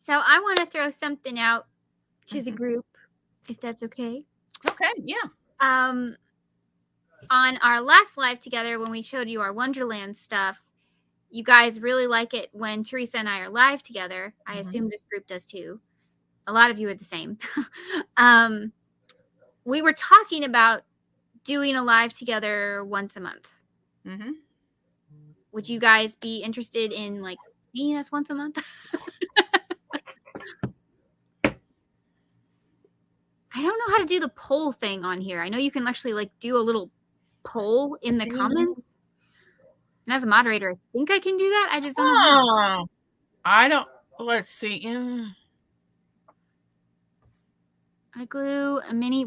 I want to throw something out to the group, if that's okay. Okay, yeah. On our last live together, when we showed you our Wonderland stuff, you guys really like it when Teresa and I are live together. I assume this group does too. A lot of you are the same. We were talking about doing a live together once a month. Would you guys be interested in like seeing us once a month? I don't know how to do the poll thing on here. I know you can actually like do a little poll in the comments. And as a moderator, I think I can do that. I just don't know how. I don't. Let's see. I glue a mini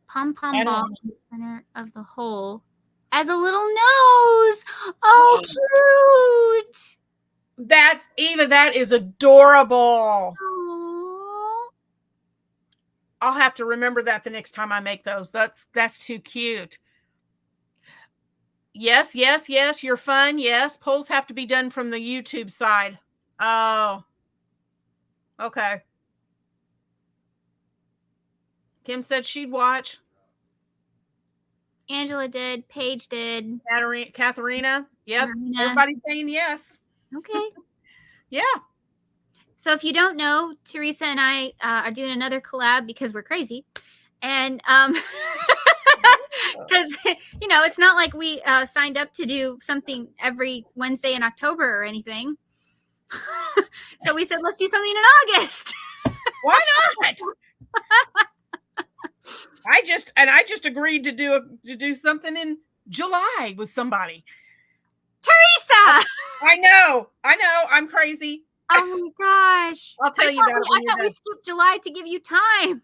pom-pom ball in the center of the hole as a little nose. Oh, cute. That's Eva. That is adorable. Aww. I'll have to remember that the next time I make those. That's too cute. Yes. You're fun. Yes. Polls have to be done from the YouTube side. Oh. Okay. Kim said she'd watch. Angela did. Paige did. Katharina. Yep. Everybody's saying yes. Okay. Yeah. So if you don't know, Teresa and I are doing another collab because we're crazy. And because, it's not like we signed up to do something every Wednesday in October or anything. So we said, let's do something in August. Why not? I just agreed to do something in July with somebody. Teresa! I know. I'm crazy. Oh my gosh! I'll tell you about it. I thought we skipped July to give you time.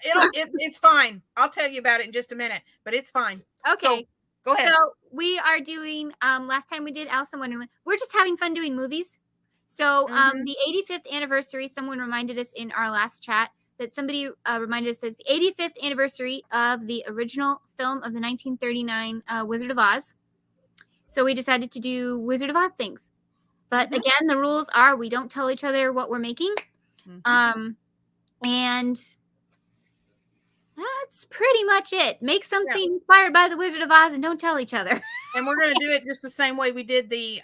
It's fine. I'll tell you about it in just a minute, but it's fine. Okay. So, go ahead. So we are doing. Last time we did Alice in Wonderland. We're just having fun doing movies. So the 85th anniversary. Someone reminded us in our last chat that somebody reminded us that it's the 85th anniversary of the original film of the 1939 Wizard of Oz. So we decided to do Wizard of Oz things. But again, the rules are we don't tell each other what we're making. And that's pretty much it. Make something inspired by the Wizard of Oz and don't tell each other. And we're going to do it just the same way we did the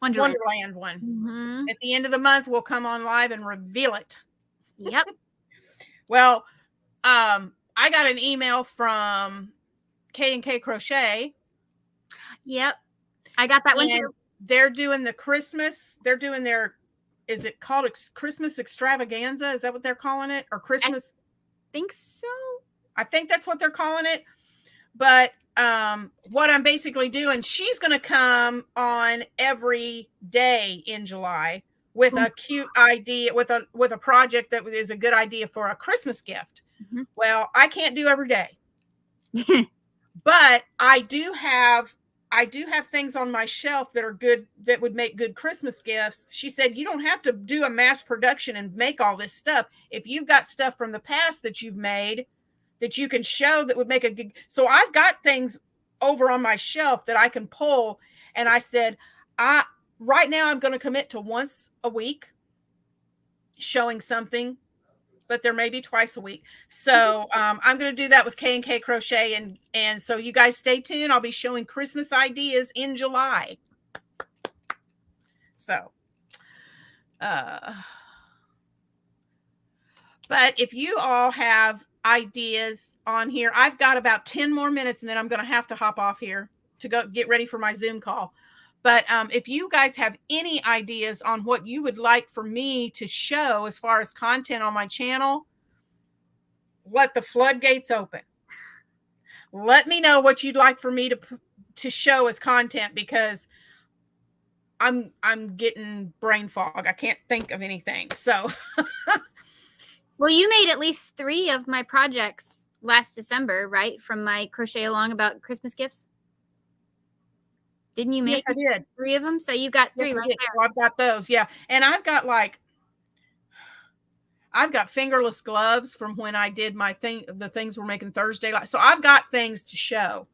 Wonderland one. At the end of the month, we'll come on live and reveal it. Yep. Well, I got an email from K&K Crochet. Yep. I got that one too. They're doing their, is it called Christmas extravaganza? Is that what they're calling it? Or Christmas? I think so. I think that's what they're calling it. But what I'm basically doing, she's going to come on every day in July with a cute idea, with a project that is a good idea for a Christmas gift. Well, I can't do every day. But I do have things on my shelf that are good, that would make good Christmas gifts. She said, you don't have to do a mass production and make all this stuff. If you've got stuff from the past that you've made that you can show that would make a good. So I've got things over on my shelf that I can pull. And I said, right now I'm going to commit to once a week showing something, but there may be twice a week. So I'm going to do that with K&K Crochet. And so you guys stay tuned. I'll be showing Christmas ideas in July. So, but if you all have ideas on here, I've got about 10 more minutes and then I'm going to have to hop off here to go get ready for my Zoom call. But if you guys have any ideas on what you would like for me to show as far as content on my channel, let the floodgates open. Let me know what you'd like for me to show as content because I'm getting brain fog. I can't think of anything. So Well, you made at least 3 of my projects last December, right? From my crochet along about Christmas gifts. Didn't you make yes, I did. 3 of them? So you got 3 Yes, I right did. there. So I've got those. Yeah. And I've got fingerless gloves from when I did my thing, the things we're making Thursday. So I've got things to show.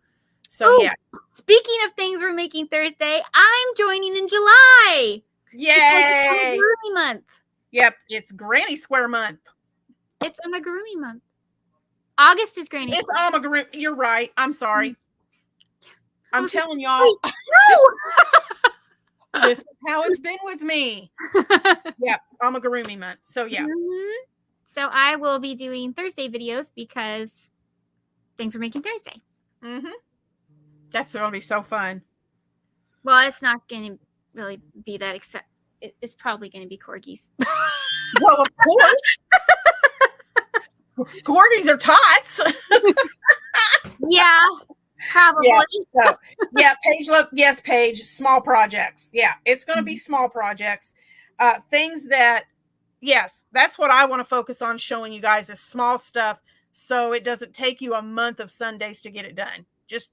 So Ooh, yeah. Speaking of things we're making Thursday, I'm joining in July. Yay! Amigurumi month. Yep, it's Granny Square month. It's Amigurumi month. August is Granny It's Square. Amigurumi. You're right. I'm sorry. I'm telling like, y'all. No. This is how it's been with me. Yep, Amigurumi month. So yeah. Mm-hmm. So I will be doing Thursday videos because things we're making Thursday. Mm-hmm. That's going to be so fun. Well, it's not going to really be that, except it's probably going to be corgis. Well, of course. Corgis are tots. Yeah, probably. Yeah, so, yeah, Paige, look, yes, Paige, small projects. Yeah, it's going to be small projects. Things that, yes, that's what I want to focus on showing you guys is small stuff so it doesn't take you a month of Sundays to get it done. Just,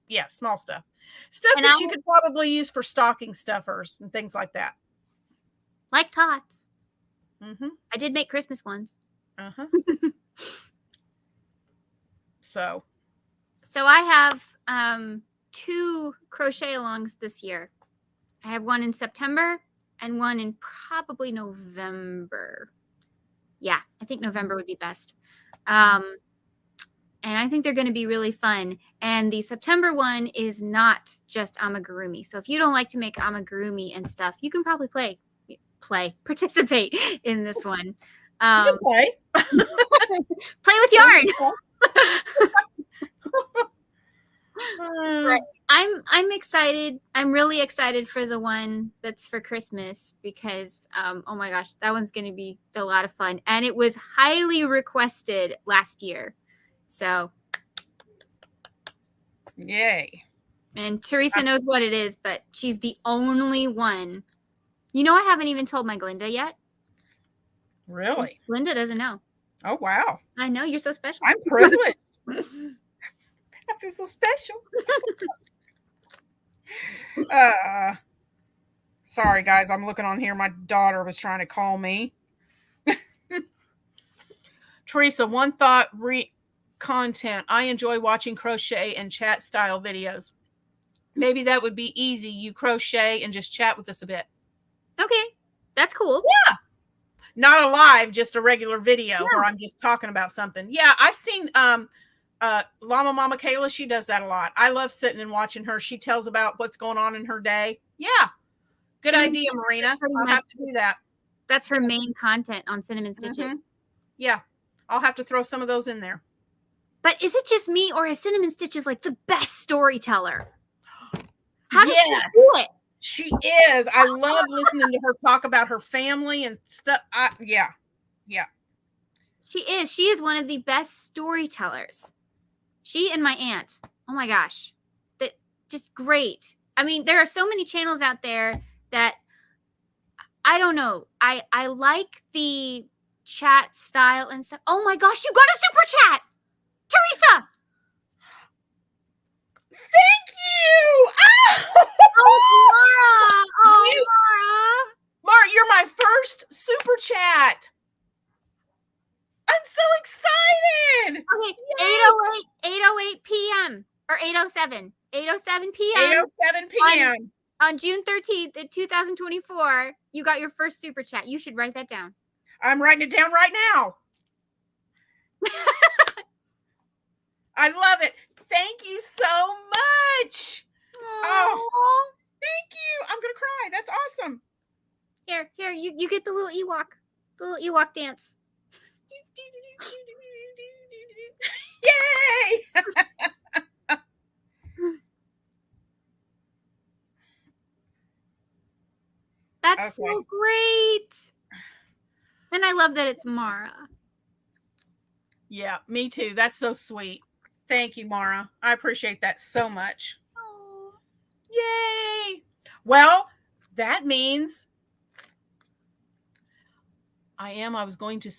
yeah, small stuff. Stuff And that you could probably use for stocking stuffers and things like that. Like tots. Mm-hmm. I did make Christmas ones. Uh-huh. So I have 2 crochet alongs this year. I have one in September and one in probably November. Yeah, I think November would be best. And I think they're going to be really fun. And the September one is not just amigurumi. So if you don't like to make amigurumi and stuff, you can probably participate in this one. you can play. Play with yarn. But I'm excited. I'm really excited for the one that's for Christmas because oh my gosh, that one's going to be a lot of fun, and it was highly requested last year. So Yay. And Teresa knows what it is, but she's the only one. You know, I haven't even told my Glinda yet. Really? Glinda doesn't know. Oh, wow. I know, you're so special. I'm privileged. I feel so special. Sorry, guys. I'm looking on here. My daughter was trying to call me. Teresa, one thought content. I enjoy watching crochet and chat style videos. Maybe that would be easy. You crochet and just chat with us a bit. Okay. That's cool. Yeah. Not a live, just a regular video where I'm just talking about something. Yeah, I've seen Llama Mama Kayla. She does that a lot. I love sitting and watching her. She tells about what's going on in her day. Yeah. Good idea, Marina. I'll have to do that. That's her main content on Cinnamon Stitches. Mm-hmm. Yeah. I'll have to throw some of those in there. But is it just me, or is Cinnamon Stitches like the best storyteller? How does she do it? She is. I love listening to her talk about her family and stuff. Yeah. She is. She is one of the best storytellers. She and my aunt. Oh my gosh. That just great. I mean, there are so many channels out there that I don't know. I like the chat style and stuff. Oh my gosh, you got a super chat. Teresa. Thank you. Oh, Mara. Oh, Mara, you're my first super chat. I'm so excited. Okay, 8:08 p.m. or 8:07. 8:07 p.m. 8:07 p.m. On June 13th, 2024, you got your first super chat. You should write that down. I'm writing it down right now. I love it. Thank you so much. Oh, thank you. I'm going to cry. That's awesome. Here, you get the little Ewok dance. Yay! That's so great. And I love that it's Mara. Yeah, me too. That's so sweet. Thank you, Mara. I appreciate that so much. Yay! Well, that means I was going to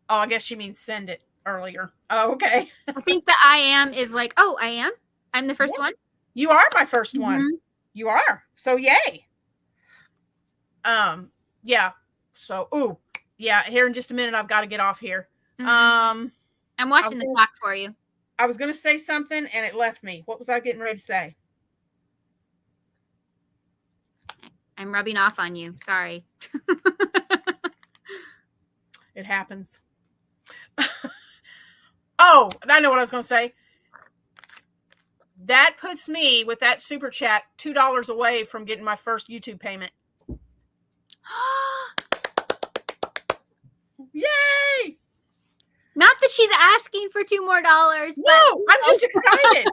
oh, I guess she means send it earlier. Oh, okay. I think the I am is like, oh, I am. I'm the first Yeah. one. You are my 1st one. Mhm. You are. So yay. Yeah. So yeah, here in just a minute I've got to get off here. Mhm. I'm watching the clock for you. I was going to say something and it left me. What was I getting ready to say? I'm rubbing off on you. Sorry. It happens. Oh, I know what I was going to say. That puts me with that super chat $2 away from getting my first YouTube payment. Yay! Not that she's asking for $2 more. No, I'm just excited.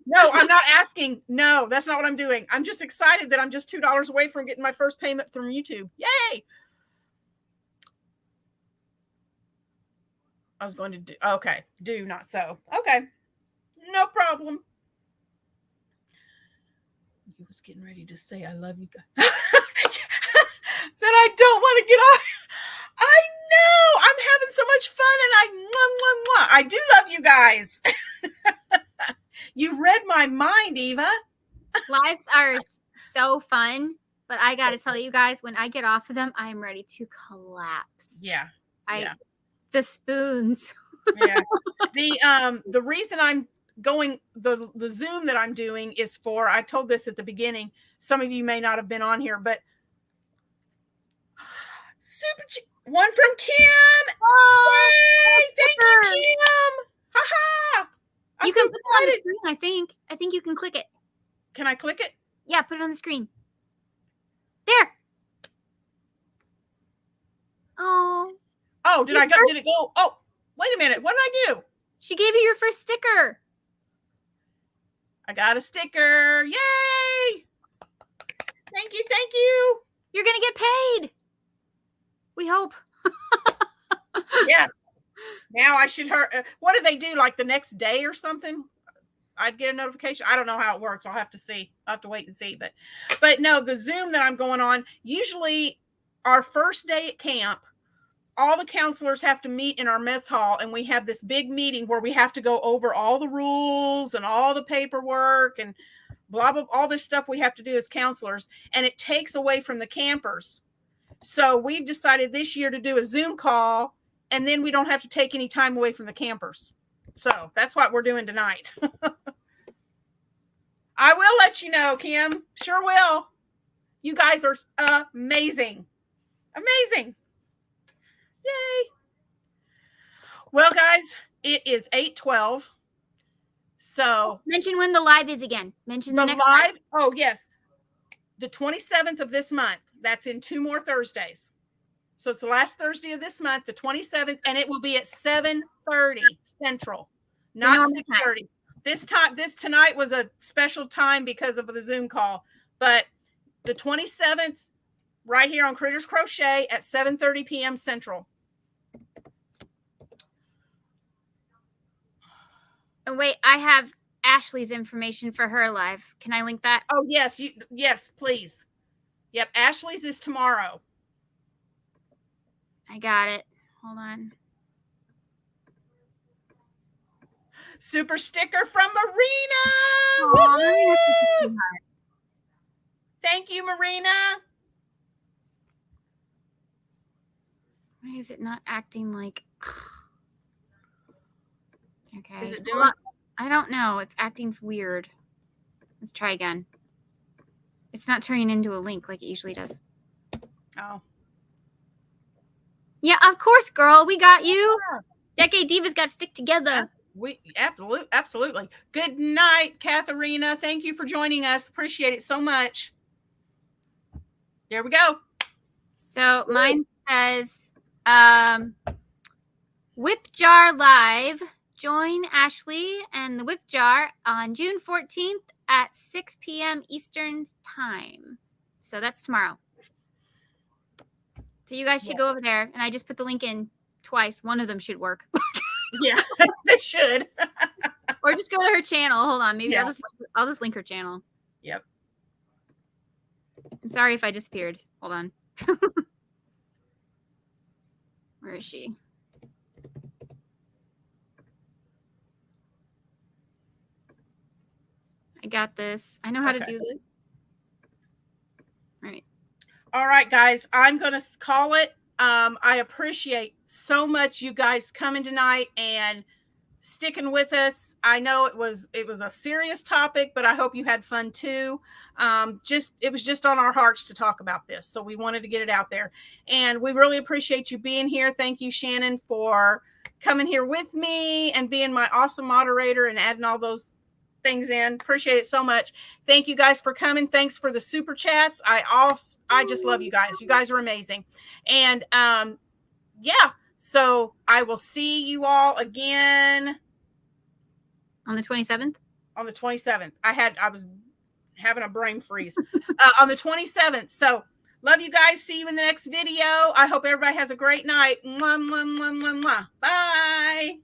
No, I'm not asking. No, that's not what I'm doing. I'm just excited that I'm just $2 away from getting my first payment from YouTube. Yay! I was going to do, okay, do not so. Okay, no problem. He was getting ready to say, I love you guys. Then I don't want to get off. I know. I'm having so much fun and I do love you guys. You read my mind, Eva. Lives are so fun, but I got to tell you guys, when I get off of them, I'm ready to collapse. Yeah. The spoons. Yeah. The reason I'm going, the Zoom that I'm doing is for, I told this at the beginning, some of you may not have been on here, but one from Kim. Oh, yay! Thank you, Kim. Ha. You can put it on the screen, I think. I think you can click it. Can I click it? Yeah, put it on the screen. There. Oh. Oh, did it go? Oh, wait a minute. What did I do? She gave you your first sticker. I got a sticker. Yay! Thank you. Thank you. You're going to get paid. We hope. Yes. Now I should what do they do, like the next day or something? I'd get a notification. I don't know how it works. I'll have to see. I'll have to wait and see. But no, the Zoom that I'm going on, usually our first day at camp, all the counselors have to meet in our mess hall, and we have this big meeting where we have to go over all the rules and all the paperwork and blah, blah, all this stuff we have to do as counselors, and it takes away from the campers. So we've decided this year to do a Zoom call, and then we don't have to take any time away from the campers. So that's what we're doing tonight. I will let you know, Kim. Sure will. You guys are amazing. Amazing. Yay. Well, guys, it is 8:12. So mention when the live is again. Mention the next live. Oh, yes. The 27th of this month. That's in 2 more Thursdays. So it's the last Thursday of this month, the 27th, and it will be at 7:30 Central, not 6:30. This tonight was a special time because of the Zoom call, but the 27th, right here on Critters Crochet at 7:30 p.m. Central. Oh, wait, I have Ashley's information for her live. Can I link that? Oh, yes. Yes, please. Yep. Ashley's is tomorrow. I got it. Hold on. Super sticker from Marina. Aww, thank you, Marina. Why is it not acting like... Okay. Is it doing? I don't know. It's acting weird. Let's try again. It's not turning into a link like it usually does. Oh. Yeah, of course, girl. We got you. Decade Divas got to stick together. We absolutely. Good night, Katharina. Thank you for joining us. Appreciate it so much. There we go. So mine says Whip Jar Live. Join Ashley and the Whip Jar on June 14th at 6 p.m. Eastern Time. So that's tomorrow. So you guys should go over there. And I just put the link in twice. One of them should work. Yeah, they should. Or just go to her channel. Hold on, maybe Yeah. I'll just link her channel. Yep. I'm sorry if I disappeared. Hold on. Where is she? I got this. I know how to do this. All right. All right, guys, I'm going to call it. I appreciate so much you guys coming tonight and sticking with us. I know it was a serious topic, but I hope you had fun too. It was just on our hearts to talk about this, so we wanted to get it out there. And we really appreciate you being here. Thank you, Shannon, for coming here with me and being my awesome moderator and adding all those things in. Appreciate it so much. Thank you guys for coming. Thanks for the super chats. I just love you guys. You guys are amazing. And yeah, so I will see you all again on the 27th. On the 27th. I was having a brain freeze. On the 27th. So love you guys. See you in the next video. I hope everybody has a great night. Mwah, mwah, mwah, mwah, mwah. Bye.